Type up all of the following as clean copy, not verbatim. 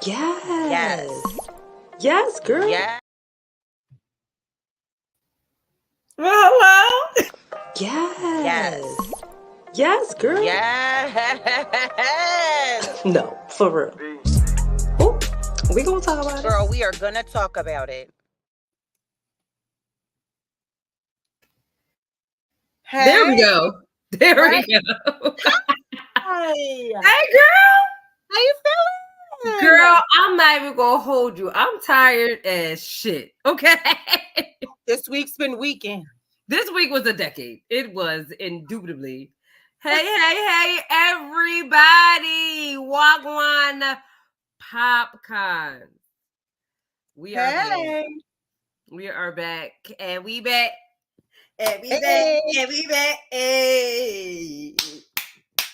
Yes. Yes. Yes, girl. Yeah. Hello. Yes. Yes. Yes, girl. Yes. No, for real. Ooh, we gonna talk about Girl, we are gonna talk about it. it. There we go. There Right? we go. Hey, Hey, girl. how you feeling? Girl, I'm not even gonna hold you. I'm tired as shit. Okay. This week's been weekend. This week was a decade. It was indubitably. Hey, everybody. Wagwan Popcorn. We are back. Hey. We are back. And we back. And we Hey. back. And we back. Hey.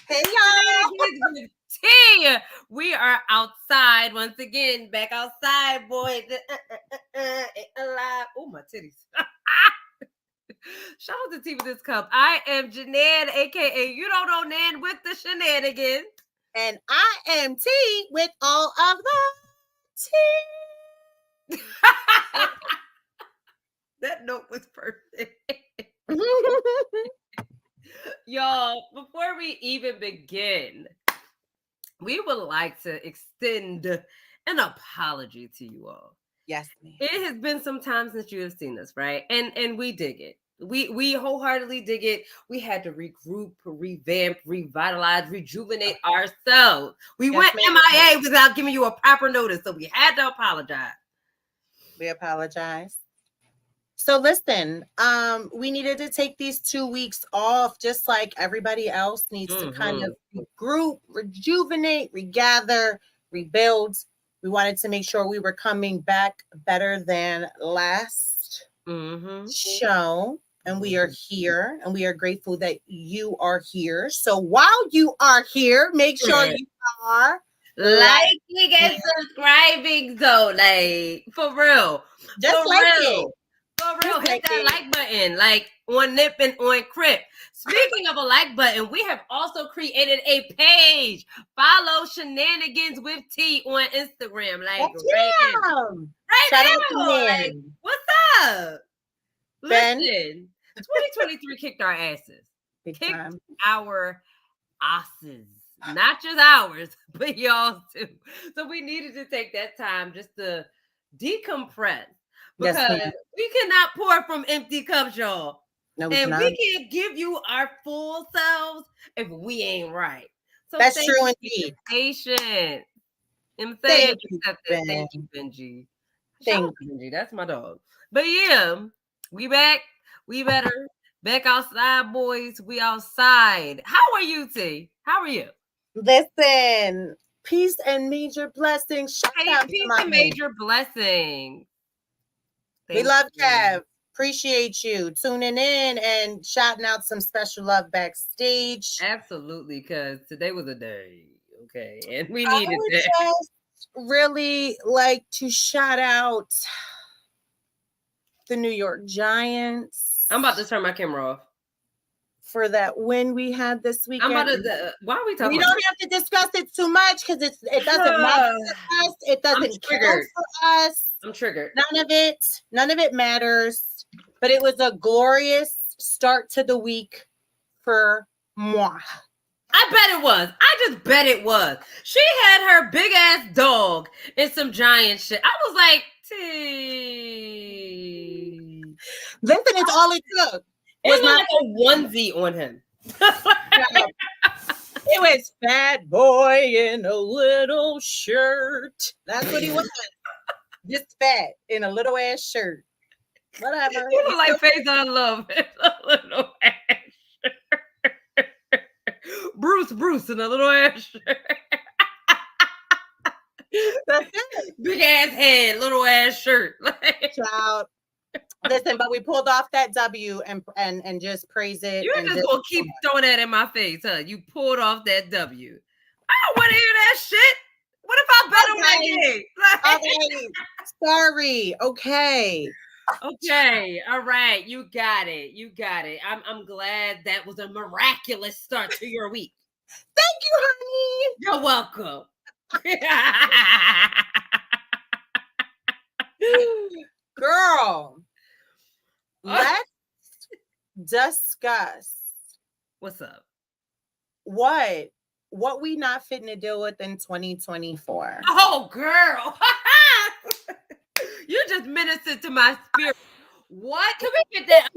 Hey, y'all. With tea. We are outside once again. Back outside, boys. Alive. Oh, my titties. Shout out to Tea with this cup. I am Janan, aka You Don't Know Nan with the Shenanigans. And I am T with all of the tea. That note was perfect. Y'all, before we even begin, we would like to extend an apology to you all. Yes, ma'am. It has been some time since you have seen us, right? And we dig it. We wholeheartedly dig it. We had to regroup, revamp, revitalize, rejuvenate ourselves. We went MIA without giving you a proper notice, so we had to apologize. We apologize. So listen, we needed to take these 2 weeks off, just like everybody else needs to kind of regroup, rejuvenate, regather, rebuild. We wanted to make sure we were coming back better than last show. And we are here, and we are grateful that you are here. So while you are here, make sure you are liking and subscribing, though, like for real, just for like real. it. For real, hit that like button, like on Nip and on Crip. Speaking of a like button, we have also created a page. Follow Shenanigans with T on Instagram. Like right now. Like, what's up? Ben? Listen, 2023 kicked our asses. Kicked our asses. Not just ours, but y'all too. So we needed to take that time just to decompress. Because we cannot pour from empty cups, y'all. No, we can't give you our full selves if we ain't right. So that's true indeed. Patient. I'm saying thank you, Benji. Thank you, Benji. That's my dog. But yeah, we back. We better. Back outside, boys. We outside. How are you, T? How are you? Listen, peace and major blessings. Shout out peace to my and major blessings. We love Kev. Appreciate you tuning in and shouting out some special love backstage. Absolutely, because today was a day. Okay. And we needed that. Just really like to shout out the New York Giants. I'm about to turn my camera off. For that win we had this weekend. I'm about to, why are we talking We don't have to discuss it too much because it doesn't matter for us. It doesn't count for us. I'm triggered. None of it matters. But it was a glorious start to the week for moi. I bet it was. I just bet it was. She had her big ass dog and some giant shit. I was like, listen, it's all it took. It was like a onesie on him. It was fat boy in a little shirt. That's what he was. Just fat in a little ass shirt. Whatever. You look like Faith on Love in a little ass shirt. Bruce in a little ass shirt. That's it. Big ass head, little ass shirt. Child. Listen, but we pulled off that W and just praise it. You're just gonna keep throwing that in my face, huh? You pulled off that W. I don't want to hear that shit. What if I bet on that game? Sorry. Okay. Okay. All right. You got it. I'm glad that was a miraculous start to your week. Thank you, honey. You're welcome. Girl, let's discuss what's up. What we not fitting to deal with in 2024. Oh, girl. You just ministered to my spirit. What? Can we get that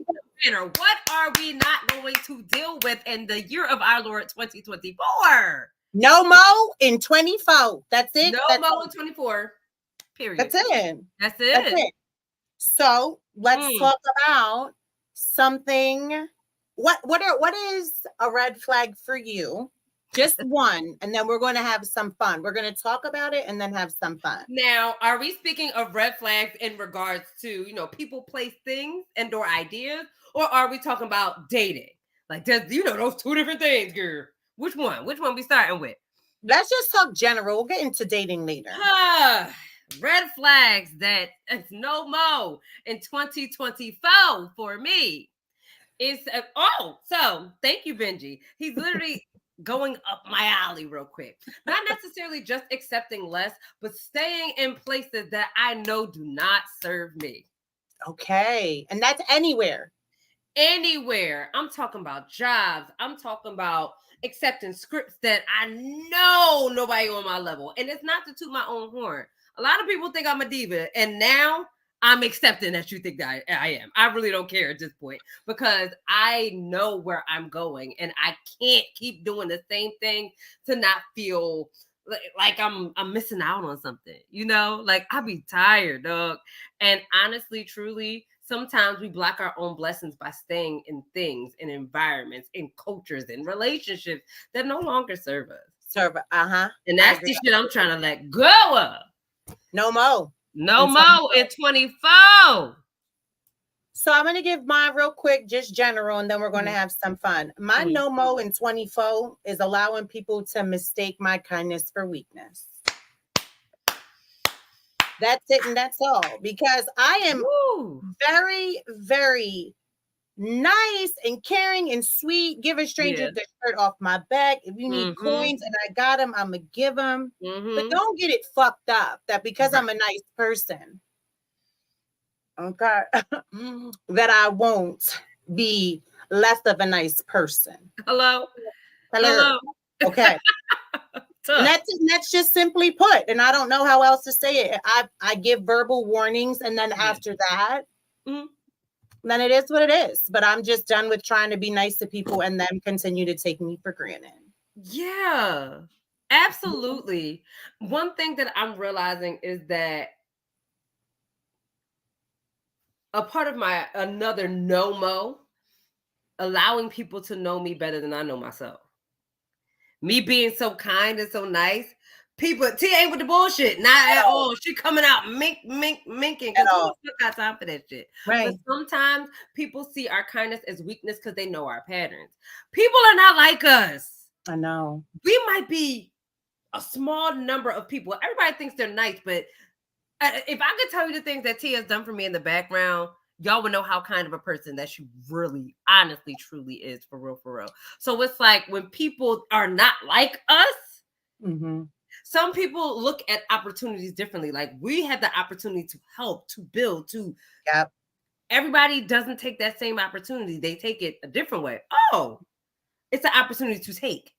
banner? What are we not going to deal with in the year of our Lord 2024? No mo in 24. That's it. No mo in 24. Period. That's it. That's it. So let's talk about something. What is a red flag for you? Just one, and then we're going to have some fun. We're going to talk about it and then have some fun. Now, are we speaking of red flags in regards to, people, place, things, and or ideas? Or are we talking about dating? Like, those two different things, girl. Which one? Which one we starting with? Let's just talk general. We'll get into dating later. Red flags that it's no mo in 2024 for me. So thank you, Benji. He's literally going up my alley real quick. Not necessarily just accepting less, but staying in places that I know do not serve me. Okay. And that's anywhere. Anywhere. I'm talking about jobs. I'm talking about accepting scripts that I know nobody on my level. And it's not to toot my own horn. A lot of people think I'm a diva. And now I'm accepting that you think that I am. I really don't care at this point because I know where I'm going and I can't keep doing the same thing to not feel like I'm missing out on something, like I be tired, dog. And honestly, truly, sometimes we block our own blessings by staying in things, in environments, in cultures, in relationships that no longer serve us. And that's the shit I'm trying to let go of. No mo. No mo in 24. So I'm going to give mine real quick, just general, and then we're going to have some fun. My no mo in 24 is allowing people to mistake my kindness for weakness. That's it, and that's all. Because I am very, very nice and caring and sweet. Give a stranger the shirt off my back. If you need coins and I got them, I'm going to give them. But don't get it fucked up that because I'm a nice person, okay, that I won't be less of a nice person. Hello. Okay. And that's just simply put. And I don't know how else to say it. I give verbal warnings, and then after that, then it is what it is. But I'm just done with trying to be nice to people and then continue to take me for granted. Yeah, absolutely. One thing that I'm realizing is that a part of another no-mo, allowing people to know me better than I know myself. Me being so kind and so nice. People, T ain't with the bullshit. Not at all. She coming out minking. Because who got time for that shit? Right. But sometimes people see our kindness as weakness because they know our patterns. People are not like us. I know. We might be a small number of people. Everybody thinks they're nice, but if I could tell you the things that T has done for me in the background, y'all would know how kind of a person that she really, honestly, truly is, for real. So it's like when people are not like us, some people look at opportunities differently. Like we had the opportunity to help, to build, everybody doesn't take that same opportunity. They take it a different way. Oh, it's an opportunity to take.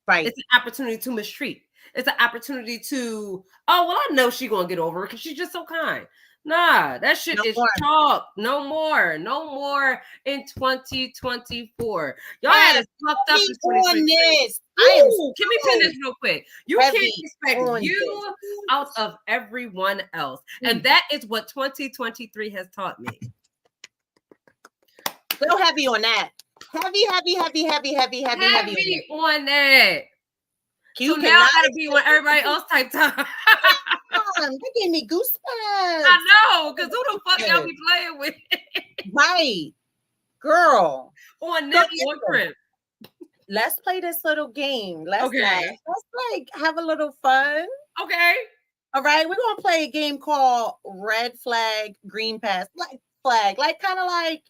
Right. It's an opportunity to mistreat. It's an opportunity to, I know she's going to get over it because she's just so kind. Nah, that shit is chalk. No more in 2024. Y'all had us fucked up in 2023. Can we pin this real quick? You can't expect you out of everyone else. And that is what 2023 has taught me. Go heavy on that. Heavy on that. You so now I gotta be when everybody else type time. That gave me goosebumps. I know, because who the fuck y'all be playing with? Right. Girl. On this trip. Let's play this little game. Let's have a little fun. Okay. All right. We're gonna play a game called Red Flag, Green Pass, flag. Like kind of like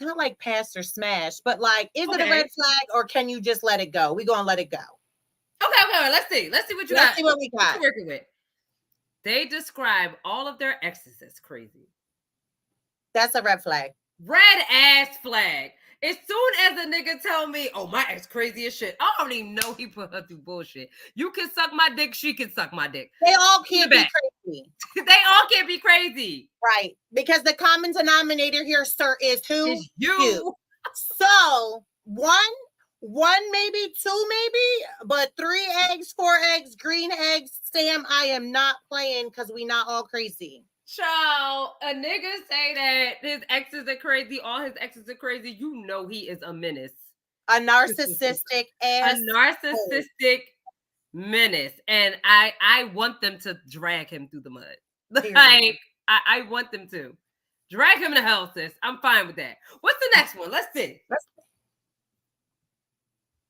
not like pass or smash, but like, is it a red flag or can you just let it go? We're gonna let it go. Okay. Let's see what you got. Let's see what we got. What you working with? They describe all of their exes as crazy. That's a red flag. Red ass flag. As soon as a nigga tell me, oh, my ex crazy as shit, I don't even know he put her through bullshit. You can suck my dick, she can suck my dick. They all can't be crazy. They all can't be crazy. Right. Because the common denominator here, sir, is who? Is you. So one maybe, two maybe, but 3 eggs, 4 eggs, green eggs, Sam, I am not playing because we not all crazy. Child, a nigga say that his exes are crazy, all his exes are crazy, you know he is a menace. A narcissistic ass. A narcissistic menace. And I want them to drag him through the mud. Like, I want them to. Drag him to hell, sis. I'm fine with that. What's the next one? Let's see.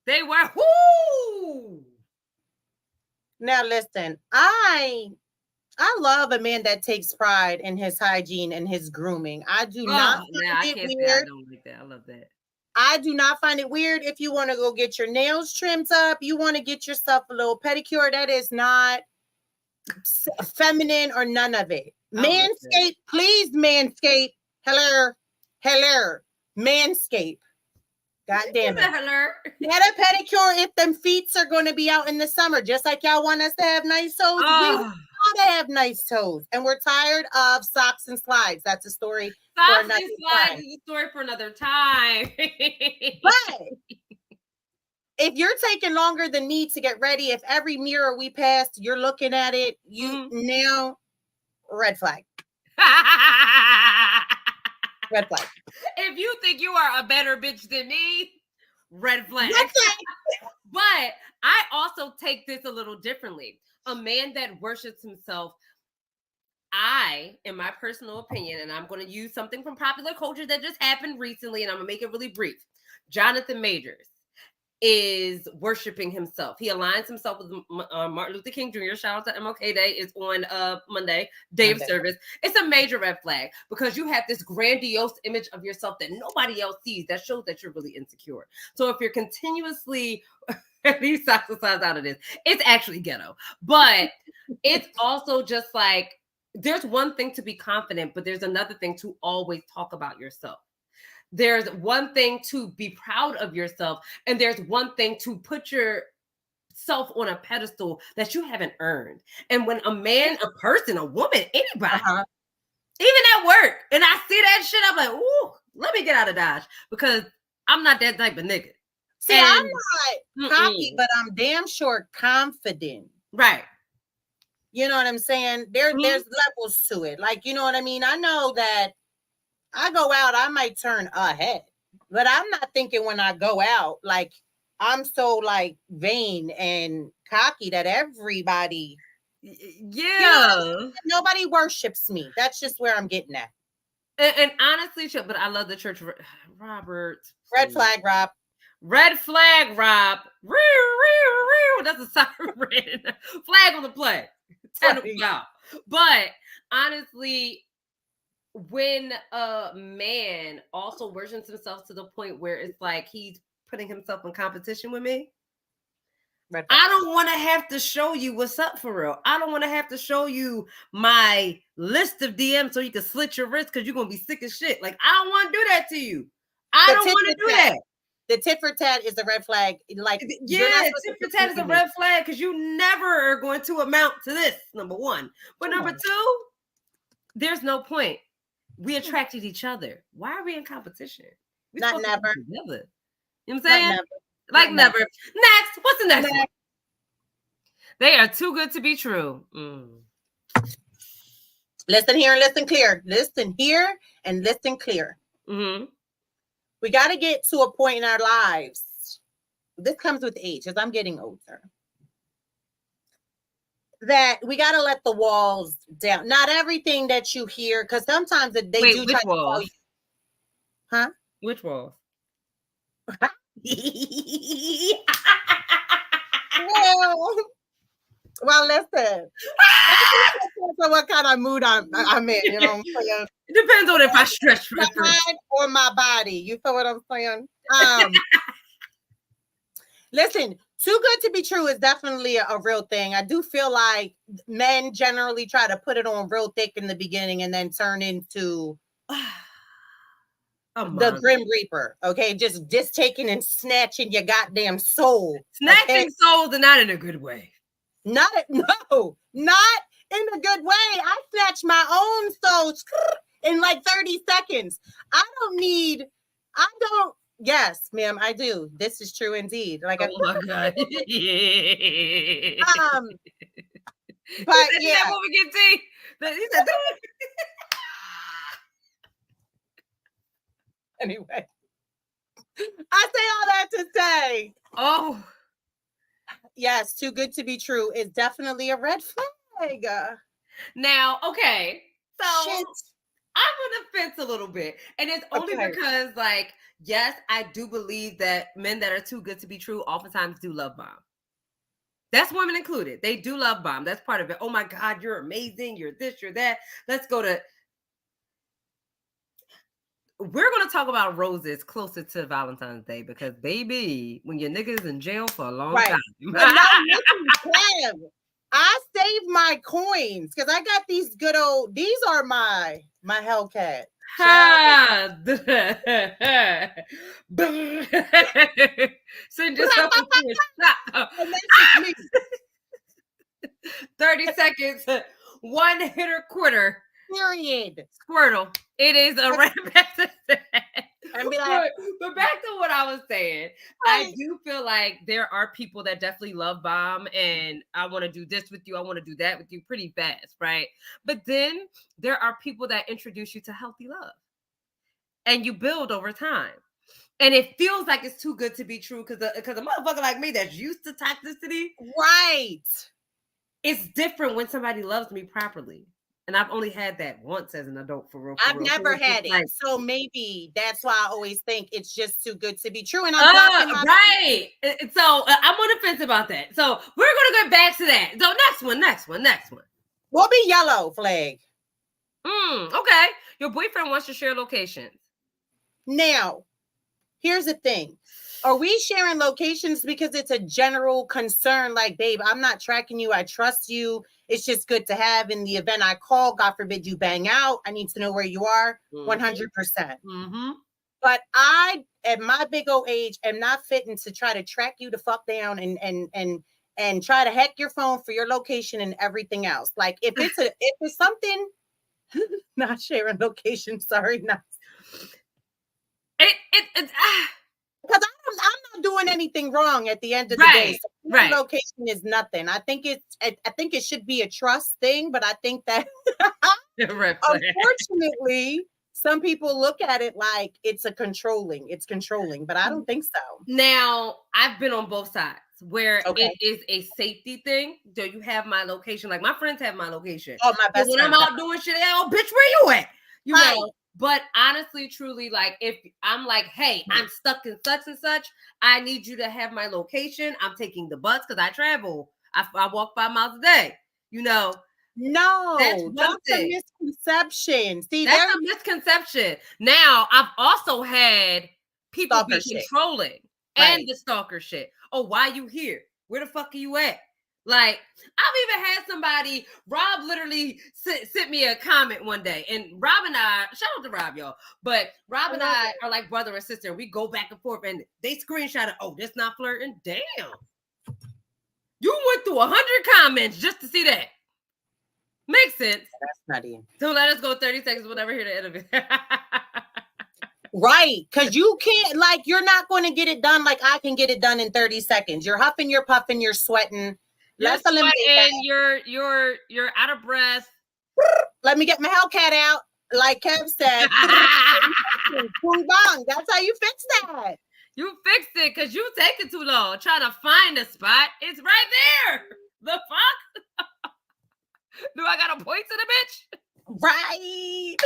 They were, whoo! Now listen, I love a man that takes pride in his hygiene and his grooming. I do not find it weird. I don't like that. I love that. I do not find it weird if you want to go get your nails trimmed up. You want to get yourself a little pedicure. That is not feminine or none of it. Manscape, please, Manscape. Hello. Manscape. God damn it. Get a pedicure if them feet are going to be out in the summer. Just like y'all want us to have nice toes. We gotta have nice toes, and we're tired of socks and slides. That's a story. Socks and slides is a story for another time. But if you're taking longer than me to get ready, if every mirror we pass, you're looking at it, you now red flag. Red flag. If you think you are a better bitch than me, red flag. But I also take this a little differently. A man that worships himself, in my personal opinion, and I'm going to use something from popular culture that just happened recently, and I'm going to make it really brief. Jonathan Majors is worshiping himself. He aligns himself with Martin Luther King Jr. Shout out to MLK Day. It's on Monday, day of service. It's a major red flag because you have this grandiose image of yourself that nobody else sees. That shows that you're really insecure. So if you're continuously these socks size out of this, it's actually ghetto. But it's also just like, there's one thing to be confident, but there's another thing to always talk about yourself. There's one thing to be proud of yourself, and there's one thing to put yourself on a pedestal that you haven't earned. And when a man, a person, a woman, anybody, even at work, and I see that shit, I'm like, ooh, let me get out of Dodge because I'm not that type of nigga. See, I'm not cocky, but I'm damn sure confident. Right. You know what I'm saying? There's levels to it. Like, you know what I mean? I know that I go out, I might turn ahead, but I'm not thinking when I go out, like I'm so like vain and cocky that everybody, nobody worships me. That's just where I'm getting at. And honestly, but I love the church. Robert. Red flag, Rob. Red flag, Rob. That's a siren. Flag on the play. But honestly, when a man also worships himself to the point where it's like he's putting himself in competition with me, I don't want to have to show you what's up for real. I don't want to have to show you my list of DMs so you can slit your wrist because you're going to be sick as shit. Like, I don't want to do that to you. I don't want to do that. The tit for tat is a red flag. Like, tit for tat is a red flag because you never are going to amount to this, number one. But number two, there's no point. We attracted each other. Why are we in competition? Not never. You know what I'm saying? Like never. Next. What's the next one? They are too good to be true. Listen here and listen clear. Listen here and listen clear. We got to get to a point in our lives. This comes with age as I'm getting older. That we got to let the walls down. Not everything that you hear, because sometimes they do try to tell you. Huh? Which walls? Well, listen. So what kind of mood I'm in, you know what I'm saying? It depends on if I stretch my mind or my body. You feel what I'm saying? Listen, Too good to be true is definitely a real thing. I do feel like men generally try to put it on real thick in the beginning and then turn into the Grim Reaper. Okay, just taking and snatching your goddamn soul. Snatching souls, and not in a good way. Not in a good way. I snatch my own soul in like 30 seconds. Yes, ma'am, I do. This is true indeed. Like, oh my God. But yeah. What we get tea? He said, anyway, I say all that to say, oh, yes, too good to be true is definitely a red flag. Now, okay, so Shit. I'm on the fence a little bit, and it's only because, like, yes, I do believe that men that are too good to be true oftentimes do love bomb. That's women included. They do love bomb. That's part of it. Oh my God, you're amazing. You're this, you're that. Let's go to. We're going to talk about roses closer to Valentine's Day because, baby, when your nigga's in jail for a long time. But no, I save my coins because I got these good old. These are my Hellcat. Send yourself into a shot. 30 seconds. One hitter quitter. Period. Squirtle. It is a rapid. Like, but back to what I was saying, I do feel like there are people that definitely love bomb and I want to do this with you, I want to do that with you pretty fast, right? But then there are people that introduce you to healthy love and you build over time. And it feels like it's too good to be true because a motherfucker like me that's used to toxicity, right? It's different when somebody loves me properly. And I've only had that once as an adult for real. I've never had it. Like, so maybe that's why I always think it's just too good to be true. And I'm right. So I'm on the fence about that. So we're going to go back to that. So next one. We'll be yellow flag. Okay. Your boyfriend wants to share locations. Now, here's the thing. Are we sharing locations because it's a general concern? Like, babe, I'm not tracking you. I trust you. It's just good to have in the event I call. God forbid you bang out. I need to know where you are. 100%. Mm-hmm. But I, at my big old age, am not fitting to try to track you the fuck down and try to hack your phone for your location and everything else. Like, if it's something, not sharing location. Sorry, not. Because I'm not doing anything wrong at the end of the day. So right. Location is nothing. I think it should be a trust thing, but I think that unfortunately, some people look at it like it's controlling, but I don't think so. Now, I've been on both sides where it is a safety thing. Do you have my location? Like my friends have my location. Oh, my best friend. When I'm out doing shit, oh, bitch, where you at? You know. But honestly, truly, like if I'm like, hey, I'm stuck in such and such, I need you to have my location. I'm taking the bus because I travel. I walk 5 miles a day. You know. No, that's a misconception. See, that's a misconception. Now, I've also had people be controlling and the stalker shit. Oh, why you here? Where the fuck are you at? Like, I've even had somebody, Rob literally sent me a comment one day, and Rob and I, shout out to Rob, y'all, but Rob and I are like brother and sister, and we go back and forth, and they screenshot it. Oh, that's not flirting? Damn. You went through 100 comments just to see that. Makes sense. That's nutty. So let us go 30 seconds, we'll never hear the end of it. Right, because you can't, like, you're not going to get it done like I can get it done in 30 seconds. You're huffing, you're puffing, you're sweating. Let's eliminate that. You're out of breath. Let me get my Hellcat out, like Kev said. Boom, bong. That's how you fix that. You fixed it because you taking too long trying to find a spot. It's right there. The fuck? Do I got to point to the bitch? Right.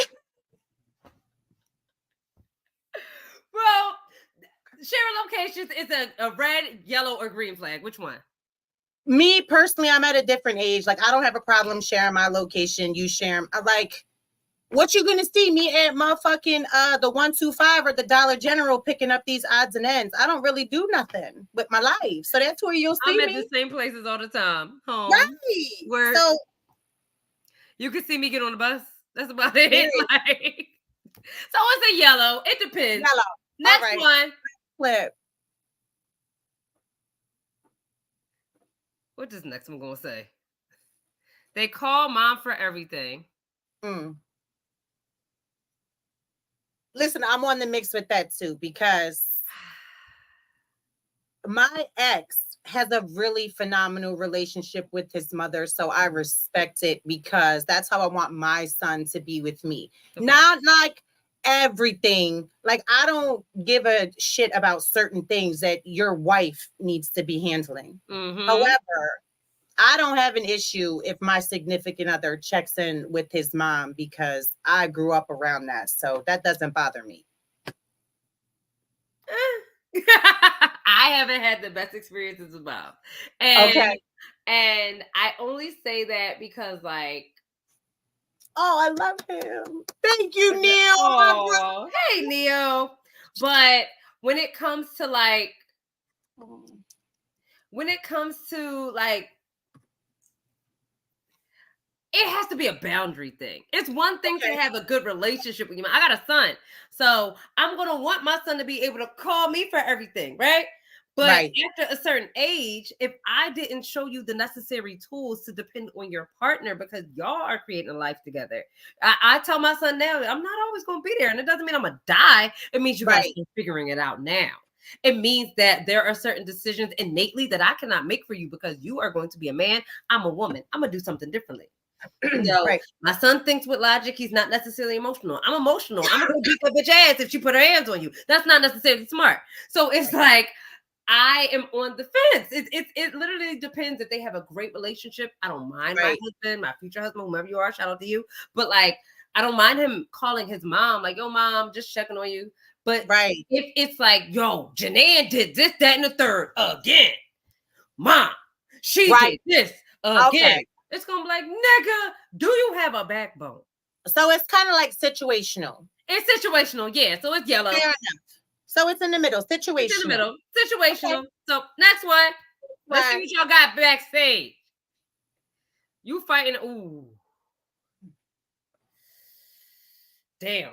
Well, sharing locations is a red, yellow, or green flag. Which one? Me personally, I'm at a different age. Like, I don't have a problem sharing my location. You share them. What you gonna see me at motherfucking the 125 or the Dollar General picking up these odds and ends? I don't really do nothing with my life, so that's where you'll see me. I'm at the same places all the time. Home, right? Work. So you can see me get on the bus. That's about it. Like, so it's a yellow. It depends. Yellow. Next one. Flip. What does next one gonna say? They call mom for everything. Listen, I'm on the mix with that too, because my ex has a really phenomenal relationship with his mother, so I respect it because that's how I want my son to be with me. Okay. Not like everything. Like, I don't give a shit about certain things that your wife needs to be handling. However, I don't have an issue if my significant other checks in with his mom because I grew up around that. So that doesn't bother me. I haven't had the best experiences with mom. And I only say that because, like, oh, I love him. Thank you, Neil. Oh, hey, Neil. But when it comes to like it has to be a boundary thing. It's one thing to have a good relationship with you. I got a son, so I'm going to want my son to be able to call me for everything, right? But after a certain age, if I didn't show you the necessary tools to depend on your partner because y'all are creating a life together, I tell my son now, I'm not always going to be there. And it doesn't mean I'm going to die. It means you got to start figuring it out now. It means that there are certain decisions innately that I cannot make for you because you are going to be a man. I'm a woman. I'm going to do something differently. So my son thinks with logic. He's not necessarily emotional. I'm emotional. I'm gonna beat that bitch ass if she put her hands on you. That's not necessarily smart. So it's like I am on the fence. It literally depends. If they have a great relationship, I don't mind my husband, my future husband, whomever you are. Shout out to you. But like, I don't mind him calling his mom, like, yo, mom, just checking on you. But if it's like, yo, Janae did this, that, and the third again, mom, she did this again. It's going to be like, nigga, do you have a backbone? So it's kind of like situational. It's situational, yeah. So it's yellow. Fair enough. So it's in the middle. Situational. It's in the middle. Situational. Okay. So next one. Let's see what y'all got backstage. You fighting. Ooh. Damn.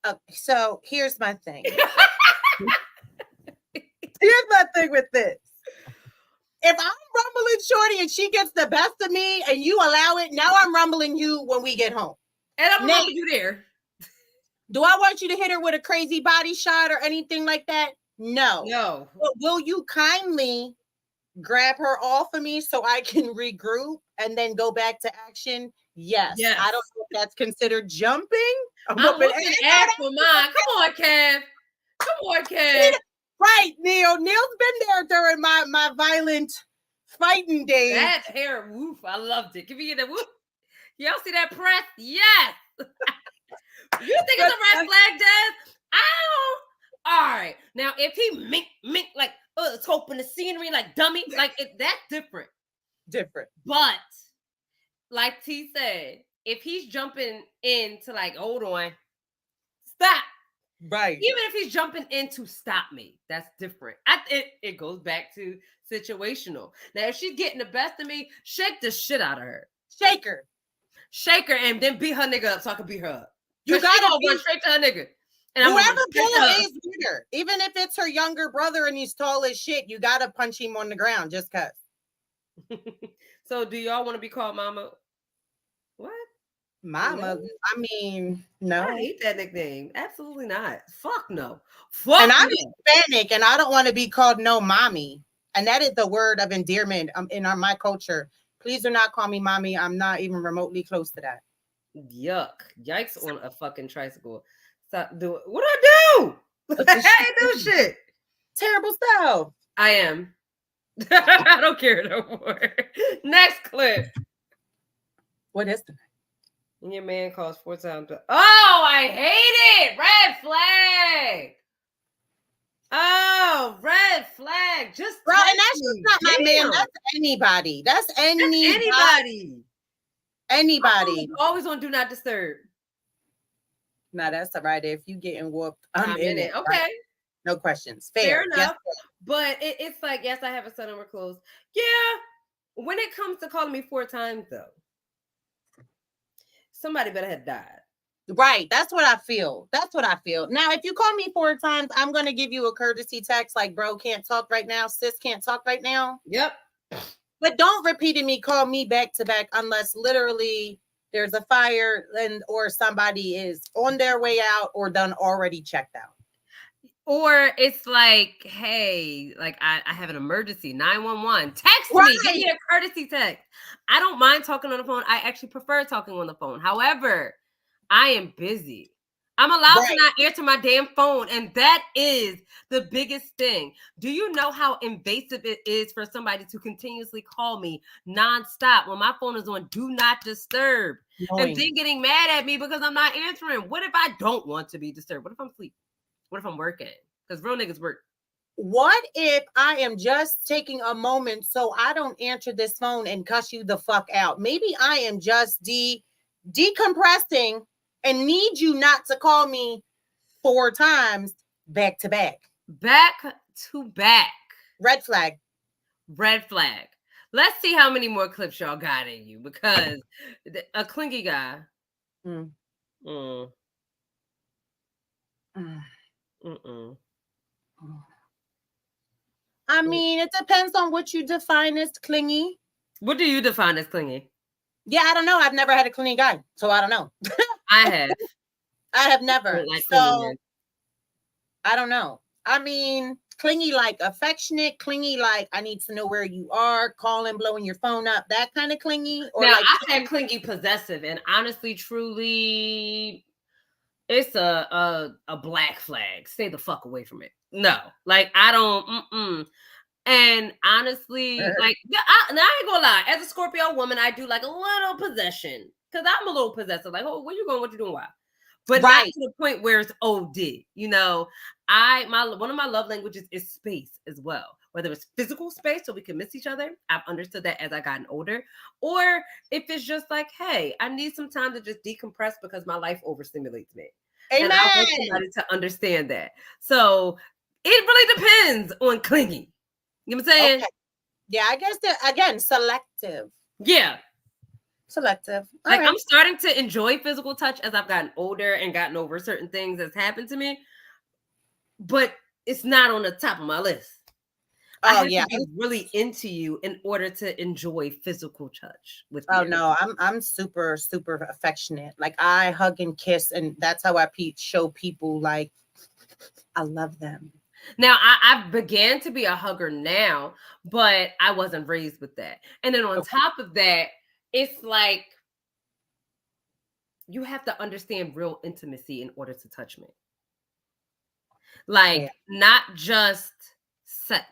Okay, so here's my thing. Here's my thing with this. If I'm rumbling Shorty and she gets the best of me and you allow it, now I'm rumbling you when we get home. And I'm rumbling you there. Do I want you to hit her with a crazy body shot or anything like that? No. But will you kindly grab her off of me so I can regroup and then go back to action? Yes. I don't know if that's considered jumping. I'm looking at for mine. Come on, Kev. Right, Neil. Neil's been there during my violent fighting days. That hair, woof, I loved it. Can we get that woof? Y'all see that press? Yes. You think it's a red flag, Des? I don't. All right. Now, if he mink like, scoping the scenery like dummy, like that's different. But like T said, if he's jumping into like, hold on, stop. Right. Even if he's jumping in to stop me, that's different. It goes back to situational. Now, if she's getting the best of me, shake the shit out of her. Shake her, and then beat her nigga up so I can beat her up. You gotta run straight to her nigga. And whoever bull is with her, even if it's her younger brother and he's tall as shit, you gotta punch him on the ground just cause. So, do y'all want to be called mama? What? Mama, I mean, no. I hate that nickname. Absolutely not. Fuck no. And I'm Hispanic and I don't want to be called no mommy. And that is the word of endearment in my culture. Please do not call me mommy. I'm not even remotely close to that. Yuck. Yikes on a fucking tricycle. Stop doing what I do? I do shit. Terrible stuff. I am. I don't care no more. Next clip. What is the And your man calls 4 times. Oh, I hate it. Red flag. Oh, red flag. Just Bro, and that's me. just not my man. That's anybody. That's anybody. Anybody. Always on do not disturb. Nah, that's all right. If you getting whooped, I'm in it. Okay. Right? No questions. Fair enough. Yes. But it's like, yes, I have a son and we're close. Yeah. When it comes to calling me 4 times, though, somebody better have died. Right. That's what I feel. Now, if you call me 4 times, I'm going to give you a courtesy text like, bro, can't talk right now. Sis can't talk right now. Yep. But don't repeatedly call me back to back unless literally there's a fire or somebody is on their way out or done already checked out. Or it's like, hey, like I have an emergency, 911. Text me, give me a courtesy text. I don't mind talking on the phone. I actually prefer talking on the phone. However, I am busy. I'm allowed to not answer my damn phone. And that is the biggest thing. Do you know how invasive it is for somebody to continuously call me nonstop when my phone is on do not disturb? And then getting mad at me because I'm not answering. What if I don't want to be disturbed? What if I'm asleep? What if I'm working? Because real niggas work. What if I am just taking a moment so I don't answer this phone and cuss you the fuck out? Maybe I am just decompressing and need you not to call me 4 times back to back. Back to back. Red flag. Red flag. Let's see how many more clips y'all got in you because a clingy guy. I mean, it depends on what you define as clingy. What do you define as clingy? Yeah, I don't know. I've never had a clingy guy, so I don't know. I have. I have never. So I don't know. I mean, clingy like affectionate, clingy like I need to know where you are, calling, blowing your phone up, that kind of clingy. Or now, like I said clingy possessive, and honestly, truly, it's a black flag. Stay the fuck away from it. No, like I don't. And honestly, like now I ain't gonna lie. As a Scorpio woman, I do like a little possession because I'm a little possessive. Like, oh, where you going? What you doing? Why? But not to the point where it's OD. You know, one of my love languages is space as well. Whether it's physical space so we can miss each other, I've understood that as I gotten older. Or if it's just like, hey, I need some time to just decompress because my life overstimulates me. Amen. And I want somebody to understand that. So it really depends on clingy. You know what I'm saying? Okay. Yeah, I guess that again, selective. Yeah. Selective. Like I'm starting to enjoy physical touch as I've gotten older and gotten over certain things that's happened to me. But it's not on the top of my list. I have to be really into you in order to enjoy physical touch with you. Oh no, I'm super, super affectionate. Like I hug and kiss, and that's how I show people like I love them. Now, I began to be a hugger now, but I wasn't raised with that. And then on top of that, it's like you have to understand real intimacy in order to touch me. Like, not just sex,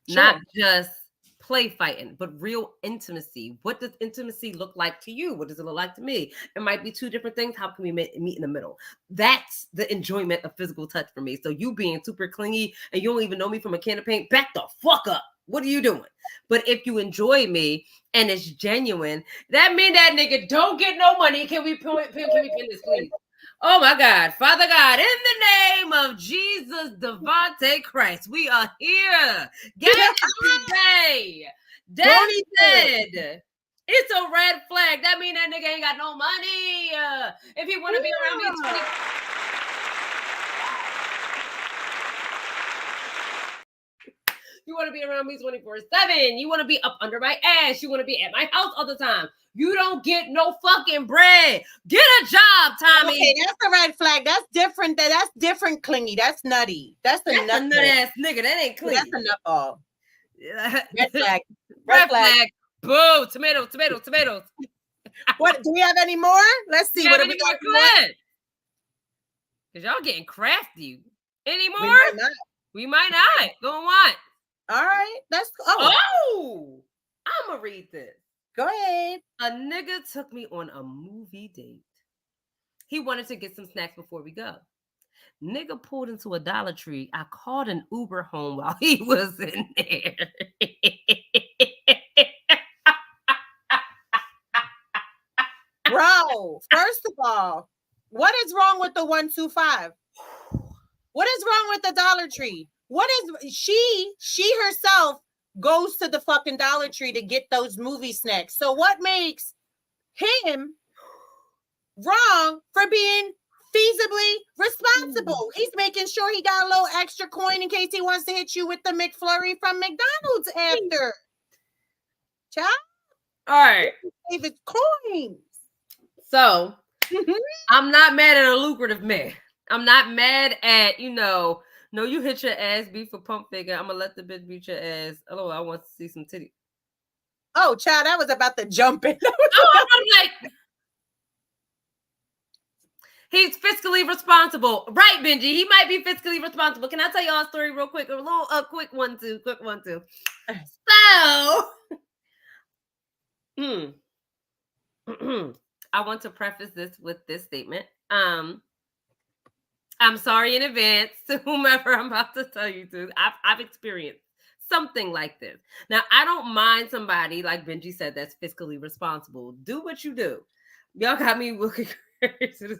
not just play fighting, but real intimacy. What does intimacy look like to you? What does it look like to me? It might be 2 different things. How can we meet in the middle? That's the enjoyment of physical touch for me. So you being super clingy and you don't even know me from a can of paint, back the fuck up. What are you doing? But if you enjoy me and it's genuine, that means that nigga don't get no money. Can we pin this, please? Oh my God, Father God, in the name of Jesus, Devontae Christ, we are here. Get it today. That said, it's a red flag. That means that nigga ain't got no money. If he want to be around me 20. You want to be around me 24/7. You want to be up under my ass. You want to be at my house all the time. You don't get no fucking bread. Get a job, Tommy. Okay, that's a red flag. That's different. That's different clingy. That's nutty. That's a nut ass nigga. That ain't clingy. That's a nutball. Red flag. Red flag. Boo. Tomatoes. What? Do we have any more? Let's see. What do we got? Because y'all getting crafty. Any more? We might not. Go on what? All right. That's I'm gonna read this. Go ahead. A nigga took me on a movie date. He wanted to get some snacks before we go. Nigga pulled into a Dollar Tree. I called an Uber home while he was in there. Bro, first of all, what is wrong with the 125? What is wrong with the Dollar Tree? What is she herself goes to the fucking Dollar Tree to get those movie snacks. So what makes him wrong for being feasibly responsible? He's making sure he got a little extra coin in case he wants to hit you with the McFlurry from McDonald's after. Child? All right. Save his coins. So I'm not mad at a lucrative man. I'm not mad at, no, you hit your ass, beat for pump figure. I'm gonna let the bitch beat your ass. Oh, I want to see some titty. Oh, child, I was about to jump in. I'm like, he's fiscally responsible. Right, Benji? He might be fiscally responsible. Can I tell y'all a story real quick? A quick one, too. So, I want to preface this with this statement. I'm sorry in advance to whomever I'm about to tell you to. I've experienced something like this. Now, I don't mind somebody, like Benji said, that's fiscally responsible. Do what you do. Y'all got me looking crazy.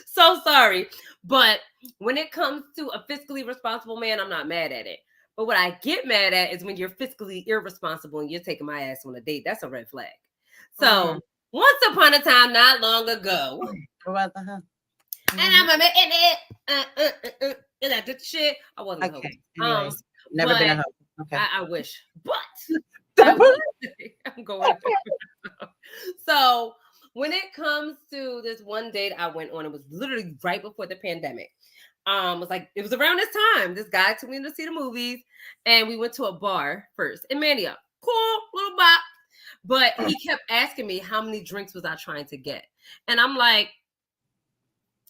So sorry. But when it comes to a fiscally responsible man, I'm not mad at it. But what I get mad at is when you're fiscally irresponsible and you're taking my ass on a date. That's a red flag. So once upon a time, not long ago, about the and I'm a it. And I did the shit. I wasn't a hoe. Never been a hoe. Okay. I wish. But I'm going. So when it comes to this one date I went on, it was literally right before the pandemic. It was around this time. This guy took me to see the movies, and we went to a bar first in Mania. Cool, little bop. But he kept asking me how many drinks was I trying to get. And I'm like,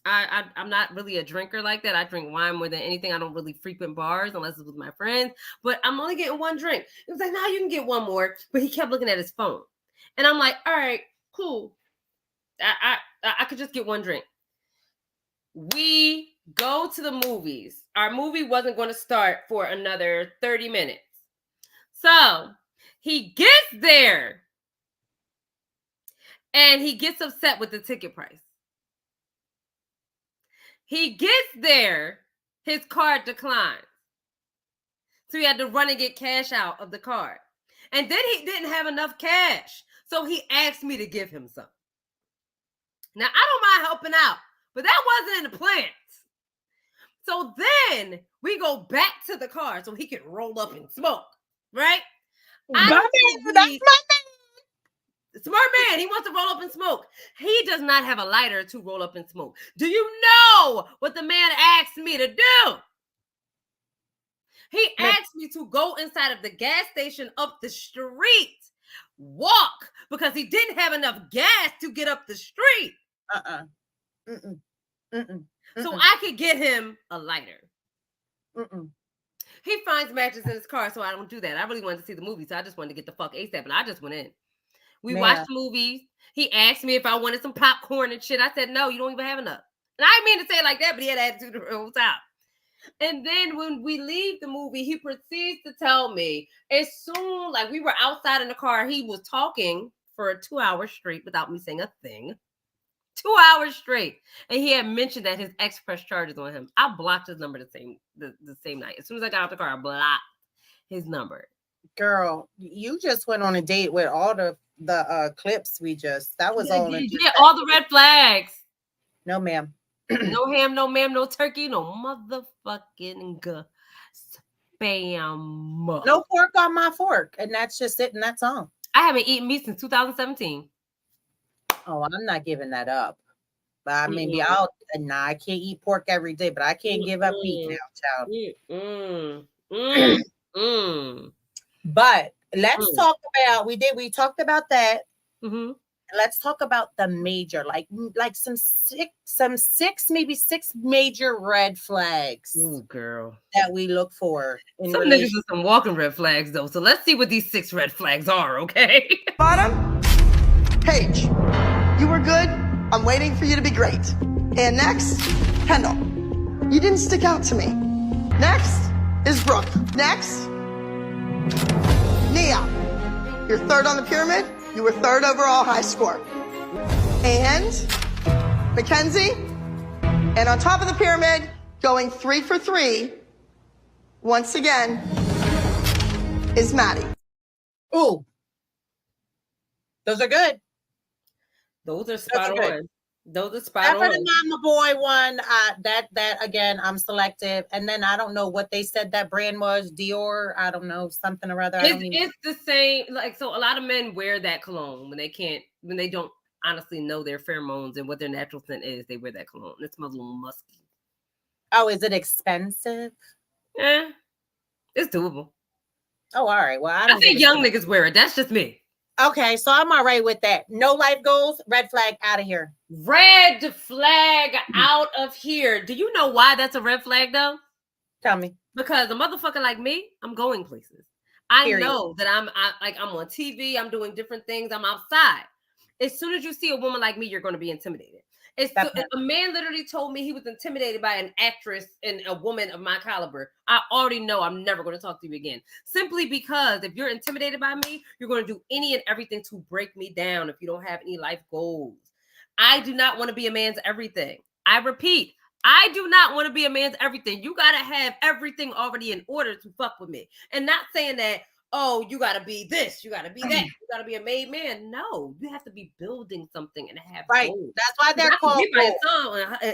I'm not really a drinker like that. I drink wine more than anything. I don't really frequent bars unless it's with my friends. But I'm only getting one drink. He was like, no, you can get one more. But he kept looking at his phone. And I'm like, all right, cool. I could just get one drink. We go to the movies. Our movie wasn't going to start for another 30 minutes. So he gets there. And he gets upset with the ticket price. He gets there, his card declines. So he had to run and get cash out of the card. And then he didn't have enough cash. So he asked me to give him some. Now, I don't mind helping out, but that wasn't in the plans. So then we go back to the car so he can roll up and smoke, right? That's my man. Smart man, he wants to roll up and smoke. He does not have a lighter to roll up and smoke. Do you know what the man asked me to do? He asked me to go inside of the gas station up the street, walk, because he didn't have enough gas to get up the street. So I could get him a lighter. He finds matches in his car, so I don't do that. I really wanted to see the movie, so I just wanted to get the fuck ASAP, and I just went in. We watched the movies. He asked me if I wanted some popcorn and shit. I said, no, you don't even have enough. And I didn't mean to say it like that, but he had attitude the whole time. And then when we leave the movie, he proceeds to tell me, as soon, like we were outside in the car, he was talking for 2 hours straight without me saying a thing. 2 hours straight. And he had mentioned that his ex pressed charges on him. I blocked his number the same night. As soon as I got out the car, I blocked his number. Girl, you just went on a date with all the clips that was all all the red flags. No ma'am. No ham, no ma'am, no turkey, no motherfucking spam. No pork on my fork. And that's just it, and that's all. I haven't eaten meat since 2017. Oh, I'm not giving that up. But maybe I can't eat pork every day, but I can't give up meat now, child. But let's talk about we talked about that. Let's talk about the major, like some six, maybe 6 major red flags. Ooh, girl, that we look for. Some niggas with some walking red flags though. So let's see what these 6 red flags are, okay? Bottom, Paige, you were good. I'm waiting for you to be great. And next, Kendall, you didn't stick out to me. Next is Brooke. Next, Nia. You're third on the pyramid. You were third overall high score. And Mackenzie. And on top of the pyramid, going 3 for 3, once again, is Maddie. Ooh. Those are good. Those are spot on. Those are spot After on. the Mama Boy one, that again, I'm selective. And then I don't know what they said that brand was, Dior. I don't know, something or other. It's the same. Like, so a lot of men wear that cologne when they don't honestly know their pheromones and what their natural scent is. They wear that cologne. It smells a little musky. Oh, is it expensive? Yeah, it's doable. Oh, all right. Well, I think young niggas wear it. That's just me. Okay, so I'm all right with that. No life goals, red flag out of here. Red flag out of here. Do you know why that's a red flag though? Tell me. Because a motherfucker like me, I'm going places. I Period. know that I'm on TV, I'm doing different things, I'm outside. As soon as you see a woman like me, you're going to be intimidated. A man literally told me he was intimidated by an actress and a woman of my caliber. I already know I'm never going to talk to you again. Simply because if you're intimidated by me, you're going to do any and everything to break me down if you don't have any life goals. I do not want to be a man's everything. I repeat, I do not want to be a man's everything. You got to have everything already in order to fuck with me. And not saying that, oh, you got to be this, you got to be that, you got to be a made man. No, you have to be building something and have goals. That's why they're called goals.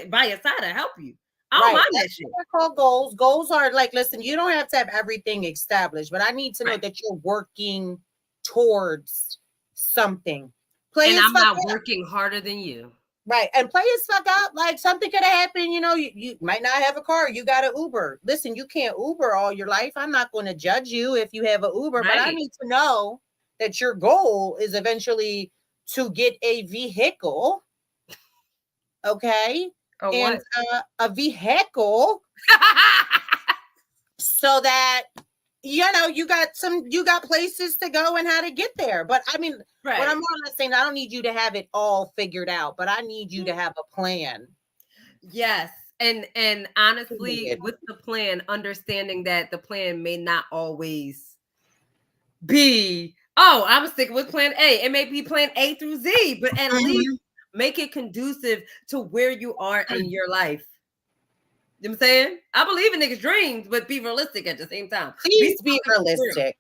By your side to help you. I don't mind that shit. They're called goals. Goals are like, listen, you don't have to have everything established, but I need to know that you're working towards something. And I'm not working harder than you. Right. And play as fuck up. Like something could have happened. You know, you might not have a car. You got an Uber. Listen, you can't Uber all your life. I'm not going to judge you if you have an Uber, but I need to know that your goal is eventually to get a vehicle. Okay. And a vehicle so that, you know, you got places to go and how to get there. But I mean, what I'm more or less saying, I don't need you to have it all figured out, but I need you to have a plan. Yes. And honestly, with the plan, understanding that the plan may not always be, oh, I'm sticking with plan A. It may be plan A through Z, but at least make it conducive to where you are in your life. You know what I'm saying? I believe in niggas' dreams, but be realistic at the same time. Please be realistic.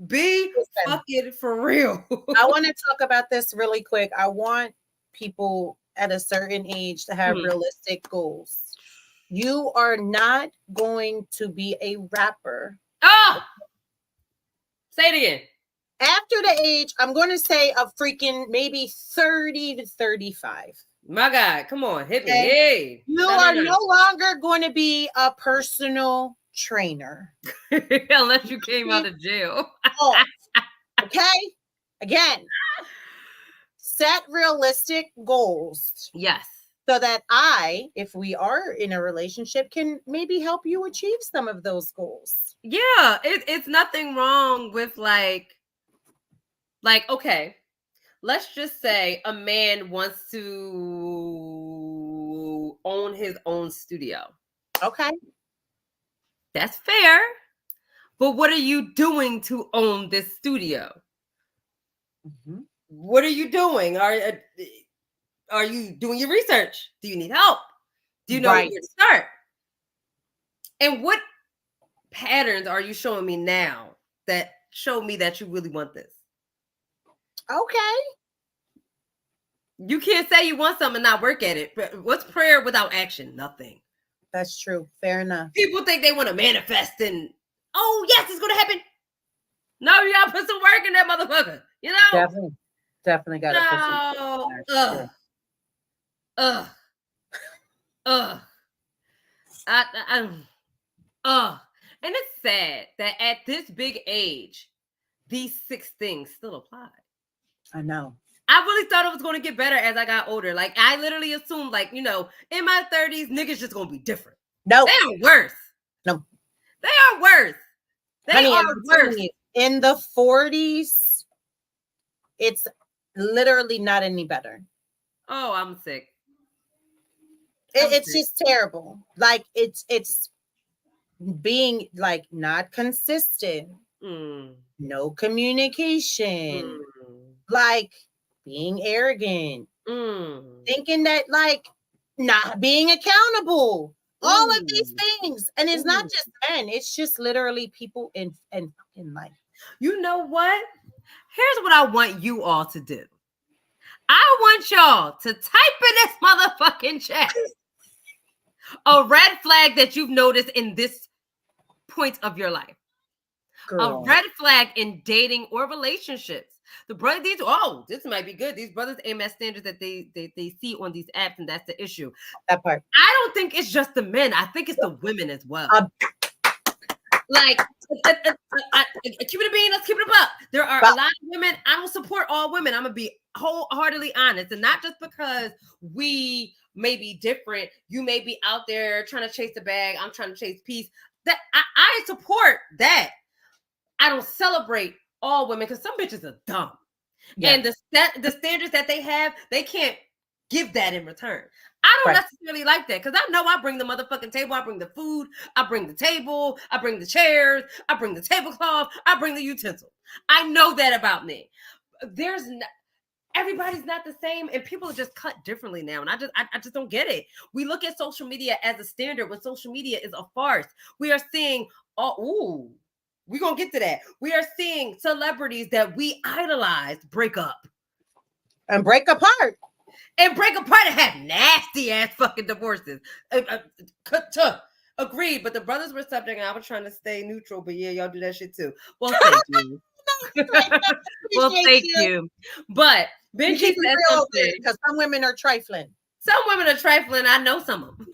Be fucking for real. I want to talk about this really quick. I want people at a certain age to have realistic goals. You are not going to be a rapper. Oh! Say it again. After the age, I'm going to say a freaking maybe 30 to 35. My God, come on, hit me. Hey. You are no longer going to be a personal trainer. Unless you came out of jail. Okay? Again, set realistic goals. Yes. So that if we are in a relationship, can maybe help you achieve some of those goals. Yeah, it's nothing wrong with like, okay. Let's just say a man wants to own his own studio. Okay. That's fair. But what are you doing to own this studio? Mm-hmm. What are you doing? Are you doing your research? Do you need help? Do you know where to start? And what patterns are you showing me now that show me that you really want this? Okay. You can't say you want something and not work at it. What's prayer without action? Nothing. That's true. Fair enough. People think they want to manifest and, oh, yes, it's going to happen. No, you got to put some work in that motherfucker. You know? Definitely got to put some And it's sad that at this big age, these 6 things still apply. I know. I really thought it was going to get better as I got older. Like, I literally assumed, like, you know, in my 30s, niggas just going to be different. No. They are worse. No. They are worse. They are worse. In the 40s, it's literally not any better. Oh, I'm sick. It's just terrible. Like it's being like not consistent, no communication, like being arrogant, thinking that like not being accountable, all of these things. And it's not just men, it's just literally people in life. You know what? Here's what I want you all to do. I want y'all to type in this motherfucking chat a red flag that you've noticed in this point of your life. Girl. A red flag in dating or relationships. This might be good. These brothers aim at standards that they see on these apps, and that's the issue. That part. I don't think it's just the men. I think it's the women as well. Like, keep it a bean, let's keep it up. There are a lot of women. I don't support all women. I'm gonna be wholeheartedly honest, and not just because we may be different. You may be out there trying to chase the bag. I'm trying to chase peace. That I support that. I don't celebrate all women because some bitches are dumb, and the standards that they have, they can't give that in return. I don't necessarily like that because I know I bring the motherfucking table. I bring the food. I bring the table. I bring the chairs. I bring the tablecloth. I bring the utensils. I know that about me. Everybody's not the same, and people are just cut differently now. And I just don't get it. We look at social media as a standard when social media is a farce. We are seeing, we're going to get to that. We are seeing celebrities that we idolized break up. And break apart. And have nasty ass fucking divorces. Agreed, but the brothers were subject, and I was trying to stay neutral, but yeah, y'all do that shit too. Well, thank you. Thank you. But Benji said something. Because some women are trifling. Some women are trifling. I know some of them.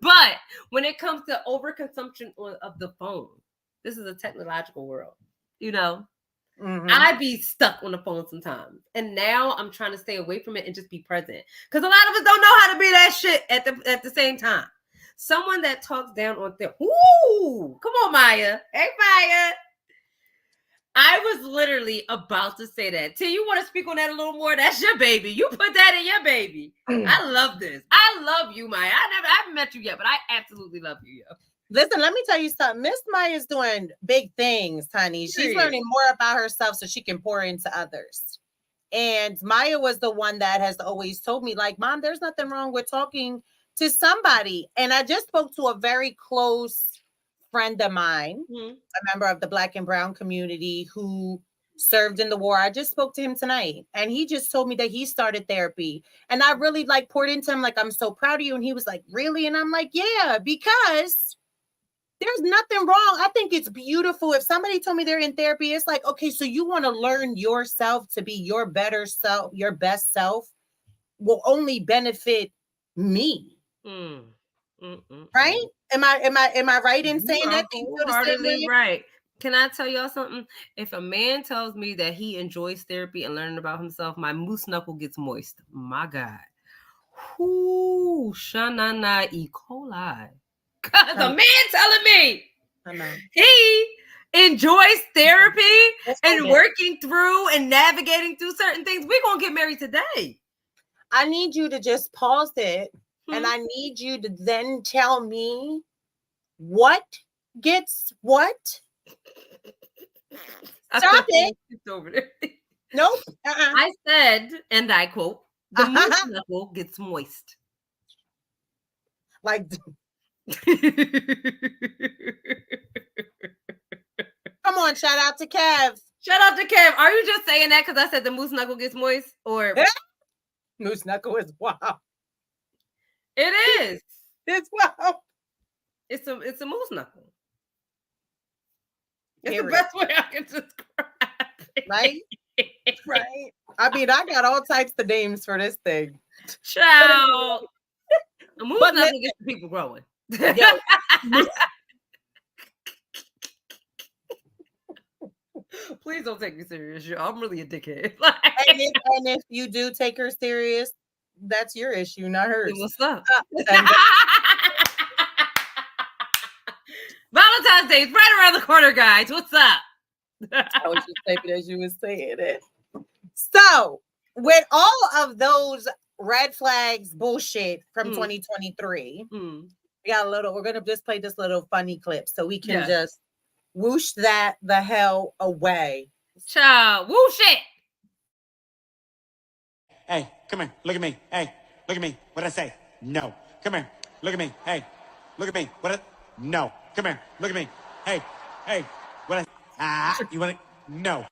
But when it comes to overconsumption of the phone, this is a technological world, you know? I be stuck on the phone sometimes. And now I'm trying to stay away from it and just be present. Because a lot of us don't know how to be that shit at the same time. Someone that talks down on them. Ooh, come on, Maya. Hey, Maya. I was literally about to say that. T, you want to speak on that a little more? That's your baby. You put that in your baby. I love this. I love you, Maya. I haven't met you yet, but I absolutely love you, yo. Listen, let me tell you something. Miss Maya's doing big things, honey. She's learning more about herself so she can pour into others. And Maya was the one that has always told me, like, Mom, there's nothing wrong with talking to somebody. And I just spoke to a very close friend of mine, a member of the Black and Brown community who served in the war. I just spoke to him tonight, and he just told me that he started therapy. And I really like poured into him, like, I'm so proud of you. And he was like, really? And I'm like, yeah, because there's nothing wrong. I think it's beautiful. If somebody told me they're in therapy, it's like, okay, so you want to learn yourself to be your better self, your best self will only benefit me. Right? Am I right in saying that? Right. Can I tell y'all something? If a man tells me that he enjoys therapy and learning about himself, my moose knuckle gets moist. My God. Whoo, SheNANigan's E. coli. Because a man telling me he enjoys therapy and working through and navigating through certain things. We're going to get married today. I need you to just pause it. And I need you to then tell me what gets what. Stop it. Over there. Nope. I said, and I quote, the moose knuckle gets moist. Like, come on, shout out to Kev. Shout out to Kev. Are you just saying that because I said the moose knuckle gets moist? Or moose knuckle is wow. It is. It's wow. It's a moose knuckle. It's the best way I can describe it. Right? Right. I mean, I got all types of names for this thing. Child. A moose knuckle gets the people growing. Please don't take me serious, yo. I'm really a dickhead. and if you do take her serious, that's your issue, not hers. What's up? Valentine's Day is right around the corner, guys. What's up? I was just typing as you were saying it. So, with all of those red flags bullshit from 2023. We got we're gonna just play this little funny clip so we can just whoosh that the hell away. Child, whoosh it. Hey, come here. Look at me. Hey, look at me. What did I say? No. Come here. Look at me. Hey, look at me. No. Come here. Look at me. Hey, what you want to? No.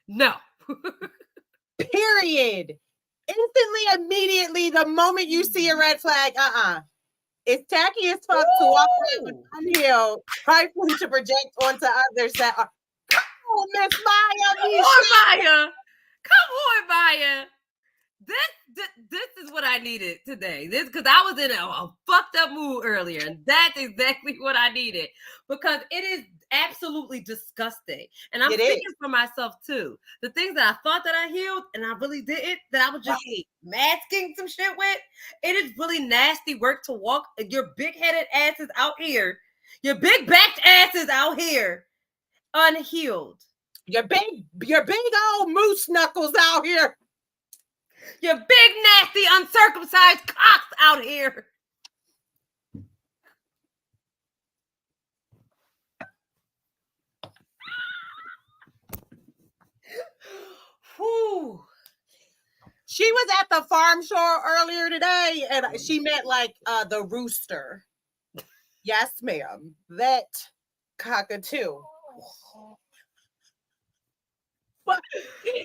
No. Period. Instantly, immediately, the moment you see a red flag, it's tacky as fuck to walk around with unhealed, prideful to project onto others that are. Come on, Miss Maya. Come on, Maya. This is what I needed today. This because I was in a fucked up mood earlier, and that's exactly what I needed because it is absolutely disgusting. And I'm speaking for myself too. The things that I thought that I healed and I really didn't, that I was just masking some shit with. It is really nasty work to walk your big-headed asses out here, your big-backed asses out here, unhealed. Your big old moose knuckles out here. Your big, nasty, uncircumcised cocks out here. Whew. She was at the farm show earlier today, and she met like the rooster. Yes, ma'am. That cockatoo. But yes,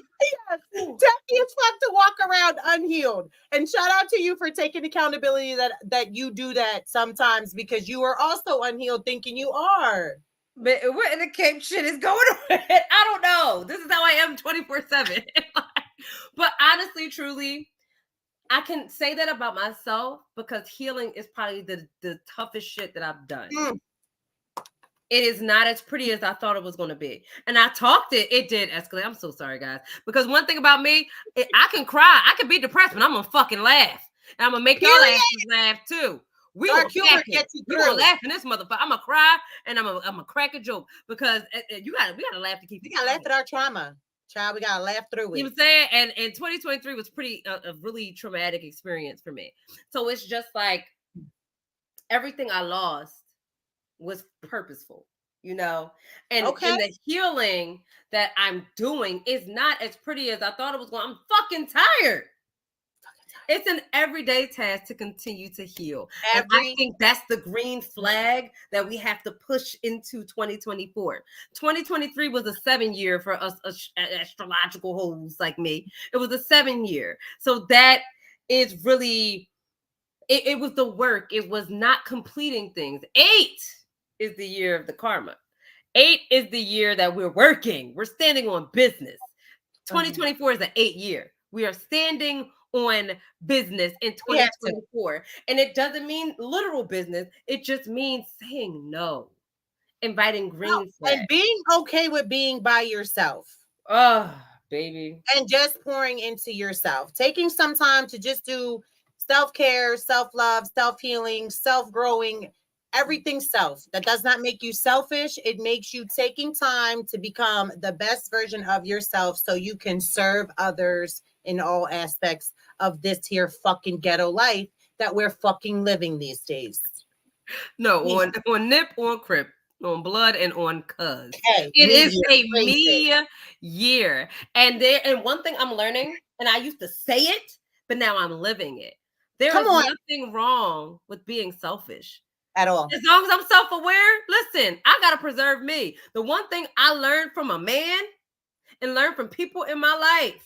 tacky as fuck to walk around unhealed. And shout out to you for taking accountability that you do that sometimes because you are also unhealed thinking you are. But where in the Cape shit is going on? I don't know. This is how I am 24/7. But honestly, truly, I can say that about myself because healing is probably the toughest shit that I've done. It is not as pretty as I thought it was going to be. And I talked it. It did escalate. I'm so sorry, guys. Because one thing about me, I can cry. I can be depressed, but I'm going to fucking laugh. And I'm going to make y'all asses laugh too. We Dark gonna humor gets you we through. gonna laugh in this motherfucker. I'm gonna cry and I'm gonna crack a joke because we gotta laugh to keep. We gotta laugh at our trauma, child. We gotta laugh through it. You know what I'm saying? And 2023 was pretty a really traumatic experience for me. So it's just like everything I lost was purposeful, you know. And the healing that I'm doing is not as pretty as I thought it was going. I'm fucking tired. It's an everyday task to continue to heal. And I think that's the green flag that we have to push into 2024. 2023 was a 7-year for us astrological hoes like me. It was a 7-year. So that is really, it was the work. It was not completing things. 8 is the year of the karma. 8 is the year that we're working. We're standing on business. 2024 is an 8 year. We are standing on business in 2024. And it doesn't mean literal business. It just means saying no, inviting green flags. And being okay with being by yourself. Oh, baby. And just pouring into yourself. Taking some time to just do self-care, self-love, self-healing, self-growing, everything self. That does not make you selfish. It makes you taking time to become the best version of yourself so you can serve others in all aspects of this here fucking ghetto life that we're fucking living these days. No, on Nip, on Crip, on Blood, and on Cuz. It is a me year. And one thing I'm learning, and I used to say it, but now I'm living it. There is nothing wrong with being selfish. At all. As long as I'm self-aware, listen, I got to preserve me. The one thing I learned from a man and learned from people in my life,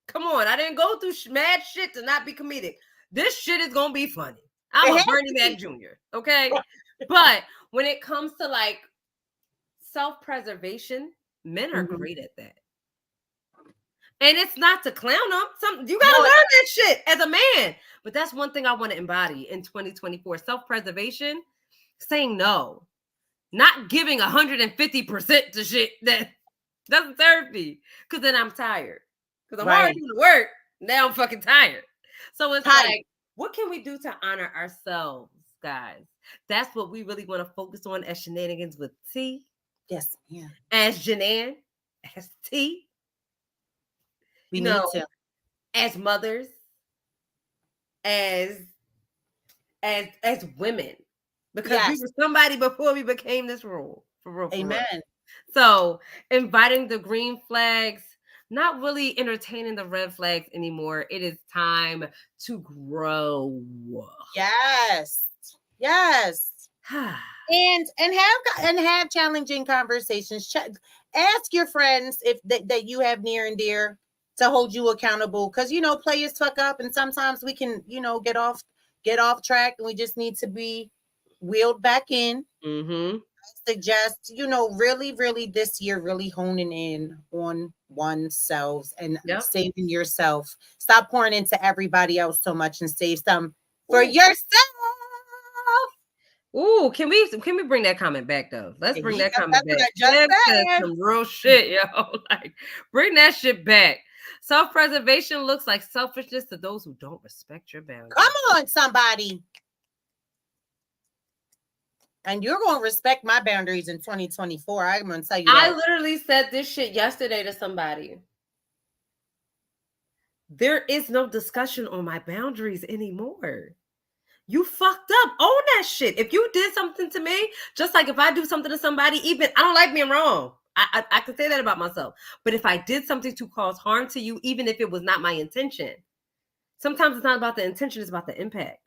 come on, I didn't go through mad shit to not be comedic. This shit is going to be funny. I'm a Bernie Mac Jr., okay? But when it comes to like self-preservation, men are great at that. And it's not to clown them. You got to learn that shit as a man. But that's one thing I want to embody in 2024. Self-preservation, saying no. Not giving 150% to shit that doesn't serve me. Because then I'm tired. Because I'm already doing the work. Now I'm fucking tired. So it's like, what can we do to honor ourselves, guys? That's what we really want to focus on as Shenanigans with T. Yes, yeah. As Shenan, as T. We need to. As mothers, as women, because we were somebody before we became this role. For real. Amen. So inviting the green flags, not really entertaining the red flags anymore. It is time to grow. Yes. and have challenging conversations. Ask your friends if that you have near and dear to hold you accountable, because players fuck up, and sometimes we can get off track, and we just need to be wheeled back in. Mm-hmm. I suggest really this year really honing in on oneself and saving yourself. Stop pouring into everybody else so much and save some for yourself. Ooh, can we bring that comment back though? Let's bring that comment back. That's some real shit, yo. Like, bring that shit back. Self-preservation looks like selfishness to those who don't respect your boundaries. Come on, somebody. And you're going to respect my boundaries in 2024. I'm going to tell you that. I literally said this shit yesterday to somebody. There is no discussion on my boundaries anymore. You fucked up. Own that shit. If you did something to me, just like if I do something to somebody, even I don't like being wrong. I can say that about myself. But if I did something to cause harm to you, even if it was not my intention, sometimes it's not about the intention, it's about the impact.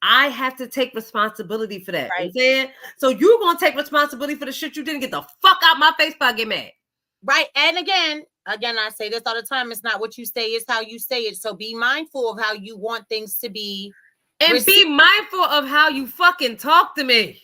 I have to take responsibility for that. Right. You know what I'm saying? So you're going to take responsibility for the shit you didn't. Get the fuck out my face before I get mad. Right. And again, I say this all the time. It's not what you say, it's how you say it. So be mindful of how you want things to be. And be mindful of how you fucking talk to me.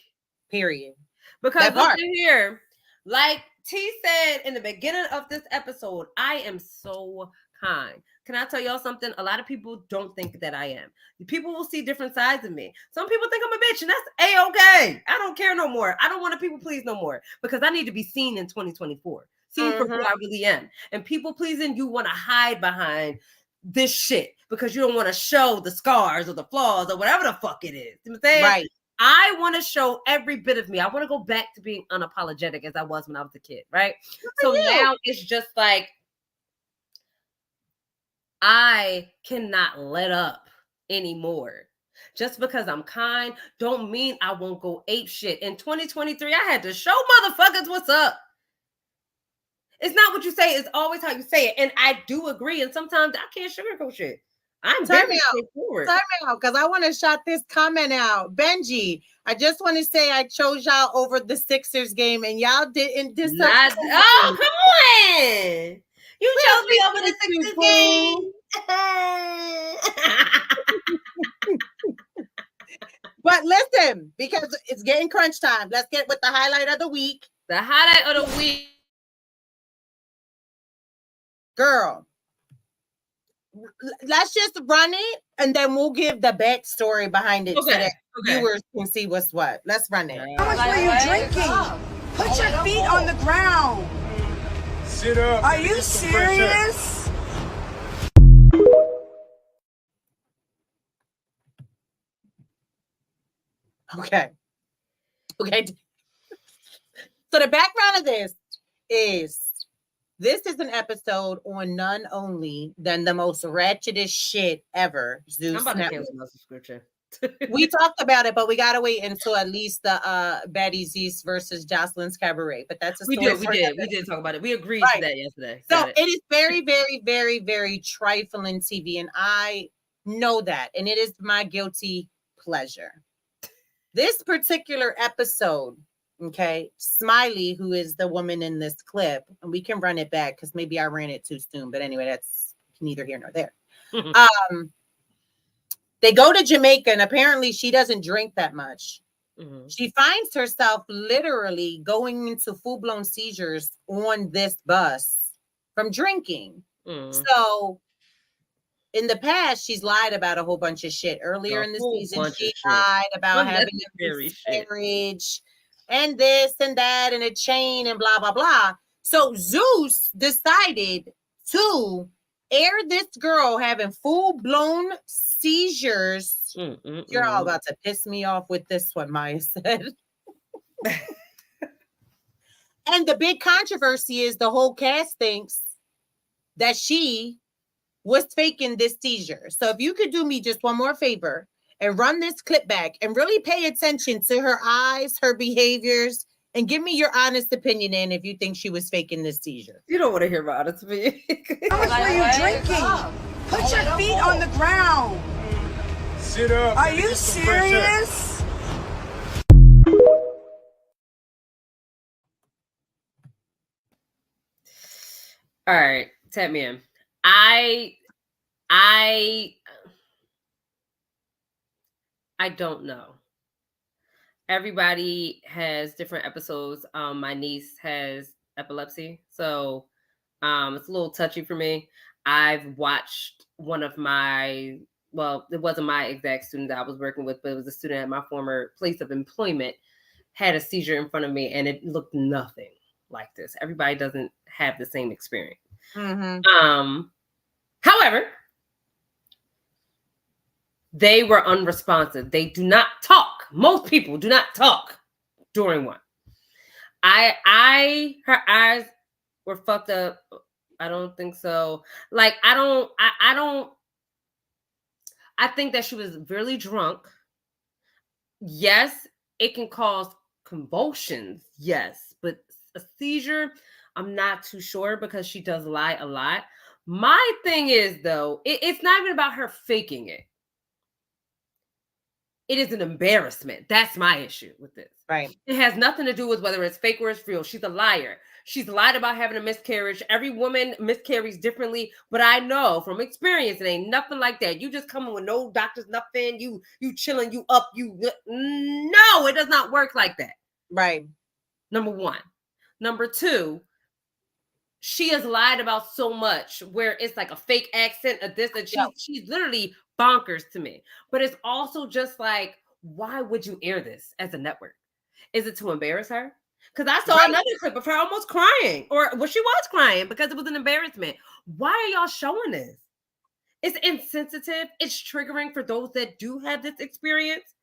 Period. Because listen here, like T said in the beginning of this episode, I am so kind. Can I tell y'all something? A lot of people don't think that I am. People will see different sides of me. Some people think I'm a bitch, and that's A-okay. I don't care no more. I don't want to people please no more, because I need to be seen in 2024. Seen for who I really am. And people pleasing, you want to hide behind this shit because you don't want to show the scars or the flaws or whatever the fuck it is. You know what I'm saying? Right. I want to show every bit of me. I want to go back to being unapologetic as I was when I was a kid, right? So now it's just like, I cannot let up anymore. Just because I'm kind don't mean I won't go ape shit. In 2023, I had to show motherfuckers what's up. It's not what you say, it's always how you say it. And I do agree. And sometimes I can't sugarcoat shit. I'm very straightforward. Time out, because I want to shout this comment out. Benji, I just want to say I chose y'all over the Sixers game, and y'all didn't disappoint. Oh, come on. You chose me over the Sixers game. But listen, because it's getting crunch time, let's get with the highlight of the week. The highlight of the week. Girl, let's just run it, and then we'll give the backstory behind it so that viewers can see what's what. Let's run it. How much were you drinking? Put your feet on the ground. Sit up. Are you serious? Okay. So the background of this is an episode on none only than the most ratchetest shit ever. Zeus. I'm about to cancel my subscription. We talked about it, but we gotta wait until at least the Betty Zeus versus Jocelyn's Cabaret. But that's a story. We did talk about it. We agreed to that yesterday. So it is very, very, very, very trifling TV, and I know that, and it is my guilty pleasure. This particular episode, okay, Smiley, who is the woman in this clip, and we can run it back because maybe I ran it too soon, but anyway, that's neither here nor there. They go to Jamaica, and apparently she doesn't drink that much. Mm-hmm. She finds herself literally going into full-blown seizures on this bus from drinking. Mm-hmm. So in the past, she's lied about a whole bunch of shit. Earlier in the season, she lied about having a miscarriage and this and that and a chain and blah, blah, blah. So Zeus decided to air this girl having full-blown seizures. You're all about to piss me off with this one, Maya said. And the big controversy is the whole cast thinks that she was faking this seizure. So if you could do me just one more favor and run this clip back and really pay attention to her eyes, her behaviors, and give me your honest opinion in if you think she was faking this seizure. You don't want to hear my honest opinion. How much were you drinking? Put your feet on the ground. Sit up. Are you serious? All right, tap me in. I don't know. Everybody has different episodes. My niece has epilepsy, so it's a little touchy for me. I've watched one of my, well, it wasn't my exact student that I was working with, but it was a student at my former place of employment, had a seizure in front of me, and it looked nothing like this. Everybody doesn't have the same experience. Mm-hmm. However, they were unresponsive. They do not talk. Most people do not talk during one. Her eyes were fucked up. I don't think so. Like, I think that she was really drunk. Yes, it can cause convulsions. Yes, but a seizure, I'm not too sure because she does lie a lot. My thing is, though, it's not even about her faking it. It is an embarrassment. That's my issue with this. Right. It has nothing to do with whether it's fake or it's real. She's a liar. She's lied about having a miscarriage. Every woman miscarries differently, but I know from experience, it ain't nothing like that. You just coming with no doctors, nothing. You chilling, you up, no, it does not work like that. Right. Number one. Number two, she has lied about so much where it's like a fake accent of this, and she's literally bonkers to me. But it's also just like, why would you air this as a network? Is it to embarrass her? Because I saw another clip of her almost crying, or well, she was crying because it was an embarrassment. Why are y'all showing this? It's insensitive. It's triggering for those that do have this experience.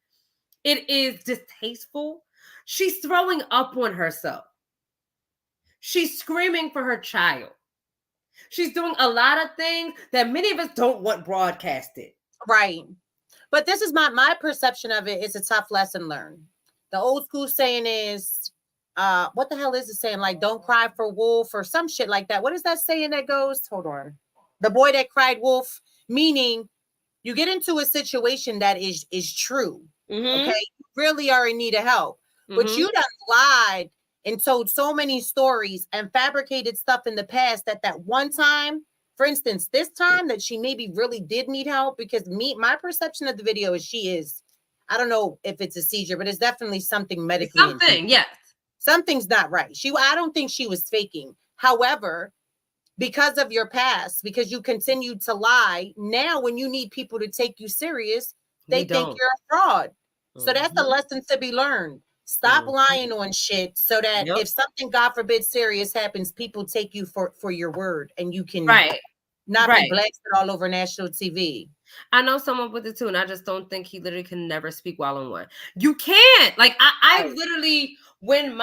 It is distasteful. She's throwing up on herself. She's screaming for her child. She's doing a lot of things that many of us don't want broadcasted. Right. But this is my perception of it. It's a tough lesson learned. The old school saying is, what the hell is it saying? Like, don't cry for wolf or some shit like that. What is that saying that goes? Hold on. The boy that cried wolf, meaning you get into a situation that is true. Mm-hmm. Okay. You really are in need of help. Mm-hmm. But you done lied and told so many stories and fabricated stuff in the past that one time, for instance, this time that she maybe really did need help, because my perception of the video is I don't know if it's a seizure, but it's definitely something medically. Something, yes. Something's not right. I don't think she was faking. However, because of your past, because you continued to lie, now when you need people to take you serious, they think you're a fraud. Mm-hmm. So that's a lesson to be learned. Stop lying on shit so that if something, God forbid, serious happens, people take you for your word and you can not be blasted all over national TV. I know someone with it too, and I just don't think he literally can never speak while on one. You can't. Like, I literally, when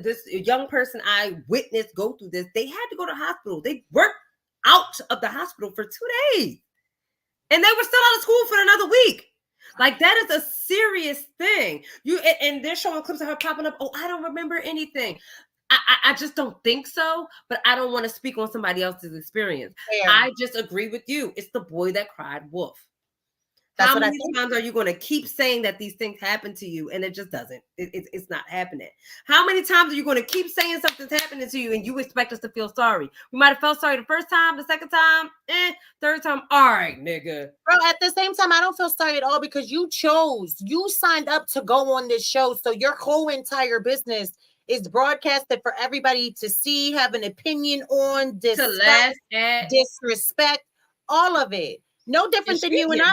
this young person I witnessed go through this, they had to go to the hospital. They worked out of the hospital for 2 days. And they were still out of school for another week. Like, that is a serious thing. And they're showing clips of her popping up. Oh, I don't remember anything. I just don't think so, but I don't want to speak on somebody else's experience. Yeah. I just agree with you. It's the boy that cried wolf. That's how many times are you going to keep saying that these things happen to you and it just doesn't? It's not happening. How many times are you going to keep saying something's happening to you and you expect us to feel sorry? We might have felt sorry the first time, the second time, third time. All right, nigga. Bro, at the same time, I don't feel sorry at all because you signed up to go on this show. So your whole entire business is broadcasted for everybody to see, have an opinion on, disrespect, all of it. No different than you and I.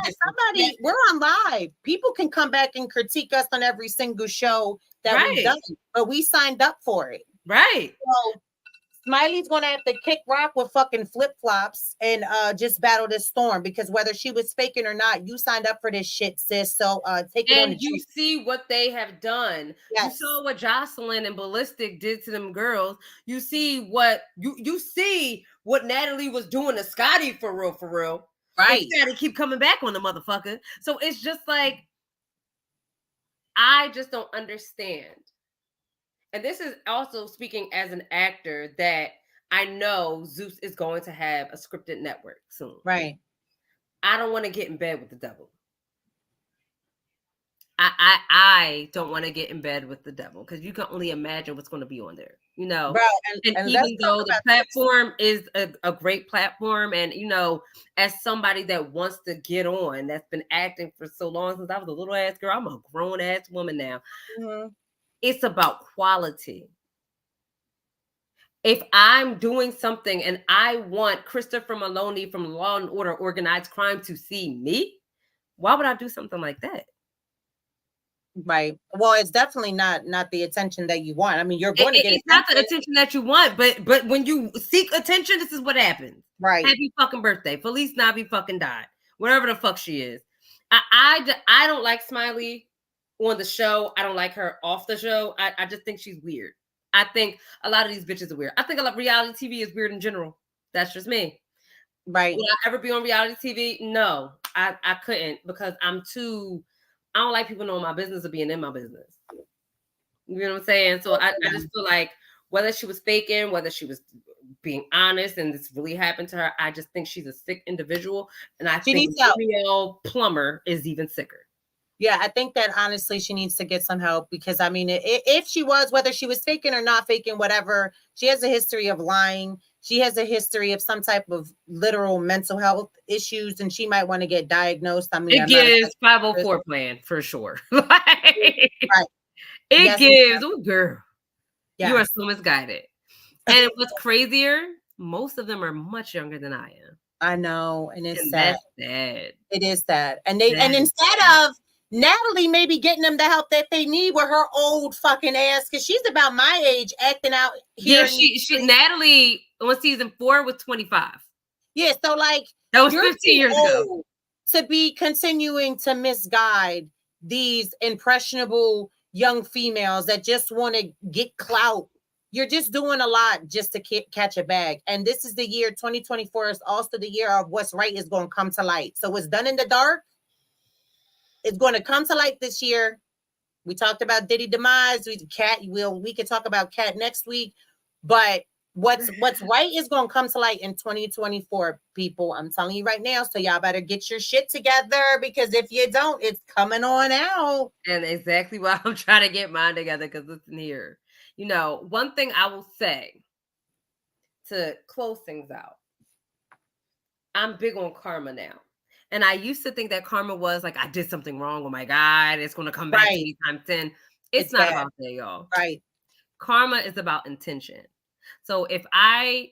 We're on live. People can come back and critique us on every single show that we've done, but we signed up for it. Right. So Smiley's gonna have to kick rock with fucking flip-flops and just battle this storm, because whether she was faking or not, you signed up for this shit, sis. So take it on. And you see what they have done. Yes. You saw what Jocelyn and Ballistic did to them girls. You see what you see what Natalie was doing to Scotty for real. Right. Scotty keep coming back on the motherfucker. So it's just like, I just don't understand. And this is also speaking as an actor that I know Zeus is going to have a scripted network soon. Right. I don't want to get in bed with the devil. I don't want to get in bed with the devil, because you can only imagine what's going to be on there, you know. Bro, and even though the platform is a great platform, and you know, as somebody that wants to get on, that's been acting for so long, since I was a little ass girl, I'm a grown ass woman now. Mm-hmm. It's about quality. If I'm doing something and I want Christopher Maloney from Law and Order Organized Crime to see me, why would I do something like that? Right. Well, it's definitely not the attention that you want. I mean, you're going to get it's not the attention that you want, but when you seek attention, this is what happens. Right. Happy fucking birthday. Feliz Navi fucking died. Whatever the fuck she is. I don't like Smiley on the show. I don't like her off the show. I just think she's weird. I think a lot of these bitches are weird. I think a lot of reality TV is weird in general. That's just me. Right. Would I ever be on reality TV? No, I couldn't, because I don't like people knowing my business or being in my business. You know what I'm saying? So I just feel like whether she was faking, whether she was being honest, and this really happened to her, I just think she's a sick individual. And I think Ariel Plummer is even sicker. Yeah, I think that honestly she needs to get some help, because I mean, if she was, whether she was faking or not faking, whatever, she has a history of lying. She has a history of some type of literal mental health issues, and she might want to get diagnosed. I mean, it gives 504 plan for sure. Right. It gives, oh girl, you are so misguided. And what's crazier, most of them are much younger than I am. I know, and it's sad. That's sad. It is sad. And instead of Natalie maybe getting them the help that they need with her old fucking ass, because she's about my age, acting out here. Yeah, Natalie on season 4 was 25. Yeah, so like that was 15 years ago. To be continuing to misguide these impressionable young females that just want to get clout. You're just doing a lot just to catch a bag. And this is the year 2024 is also the year of what's right is going to come to light. So what's done in the dark, it's going to come to light this year. We talked about Diddy demise. We could talk about Cat next week, but what's right is going to come to light in 2024, people. I'm telling you right now. So y'all better get your shit together, because if you don't, it's coming on out. And exactly why I'm trying to get mine together, because listen here. You know, one thing I will say to close things out, I'm big on karma now. And I used to think that karma was like, I did something wrong. Oh my God, it's going to come back to me times 10. It's not about that, y'all. Right. Karma is about intention. So if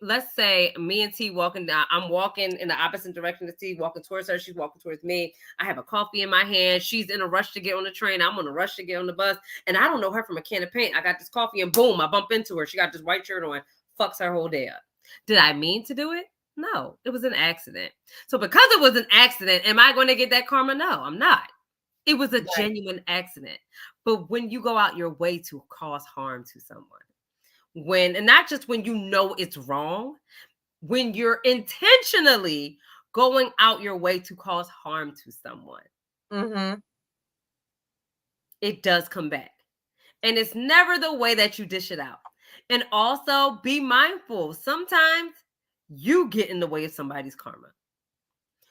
let's say me and T walking down, I'm walking in the opposite direction to T, walking towards her, she's walking towards me. I have a coffee in my hand. She's in a rush to get on the train. I'm on a rush to get on the bus. And I don't know her from a can of paint. I got this coffee and boom, I bump into her. She got this white shirt on, fucks her whole day up. Did I mean to do it? No, it was an accident. So because it was an accident, am I going to get that karma? No, I'm not. It was a genuine accident. But when you go out your way to cause harm to someone, and not just when you know it's wrong, when you're intentionally going out your way to cause harm to someone, it does come back. And it's never the way that you dish it out. And also be mindful. Sometimes you get in the way of somebody's karma.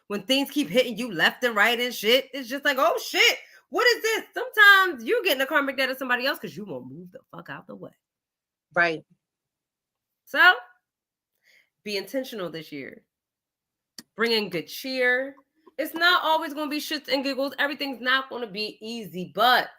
When things keep hitting you left and right and shit, it's just like, oh shit, what is this? Sometimes you get in the karmic debt of somebody else because you won't move the fuck out the way. Right. So be intentional this year. Bring in good cheer. It's not always going to be shits and giggles. Everything's not going to be easy, but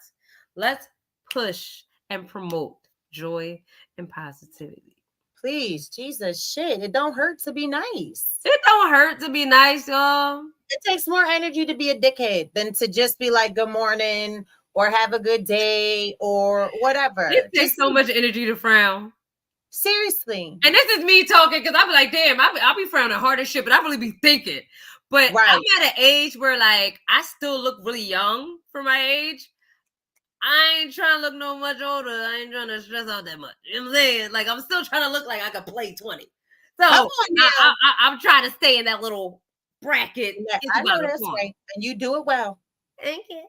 let's push and promote joy and positivity. Please, Jesus, shit. It don't hurt to be nice. It don't hurt to be nice, y'all. It takes more energy to be a dickhead than to just be like, good morning or have a good day or whatever. It takes so much energy to frown. Seriously. And this is me talking because I'll be like, damn, I'll be frowning hard as shit, but I really be thinking. But I'm at an age where like I still look really young for my age. I ain't trying to look no much older. I ain't trying to stress out that much. You know what I'm saying? Like, I'm still trying to look like I could play 20. So I'm trying to stay in that little bracket. Yeah, I know that's right. And you do it well. Thank you.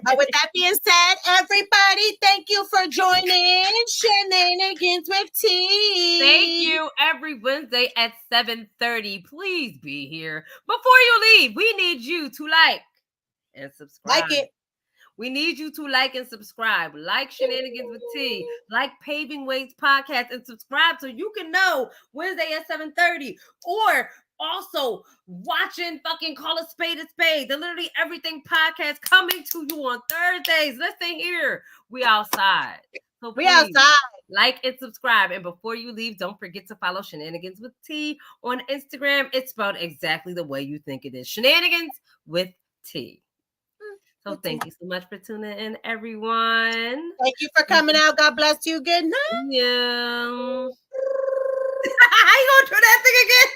But with that being said, everybody, thank you for joining Shenanigans with T. Thank you. Every Wednesday at 7:30. Please be here. Before you leave, we need you to like and subscribe. Like it. We need you to like and subscribe. Like Shenanigans with T. Like Paving Ways Podcast and subscribe so you can know Wednesday at 7:30. Or also watching fucking Call a Spade a Spade. The Literally Everything Podcast coming to you on Thursdays. Listen here. We outside. So we outside. Like and subscribe. And before you leave, don't forget to follow Shenanigans with T on Instagram. It's spelled exactly the way you think it is. Shenanigans with T. So thank you so much for tuning in, everyone. Thank you for coming out. God bless you. Good night. Yeah. How you gonna do that thing again?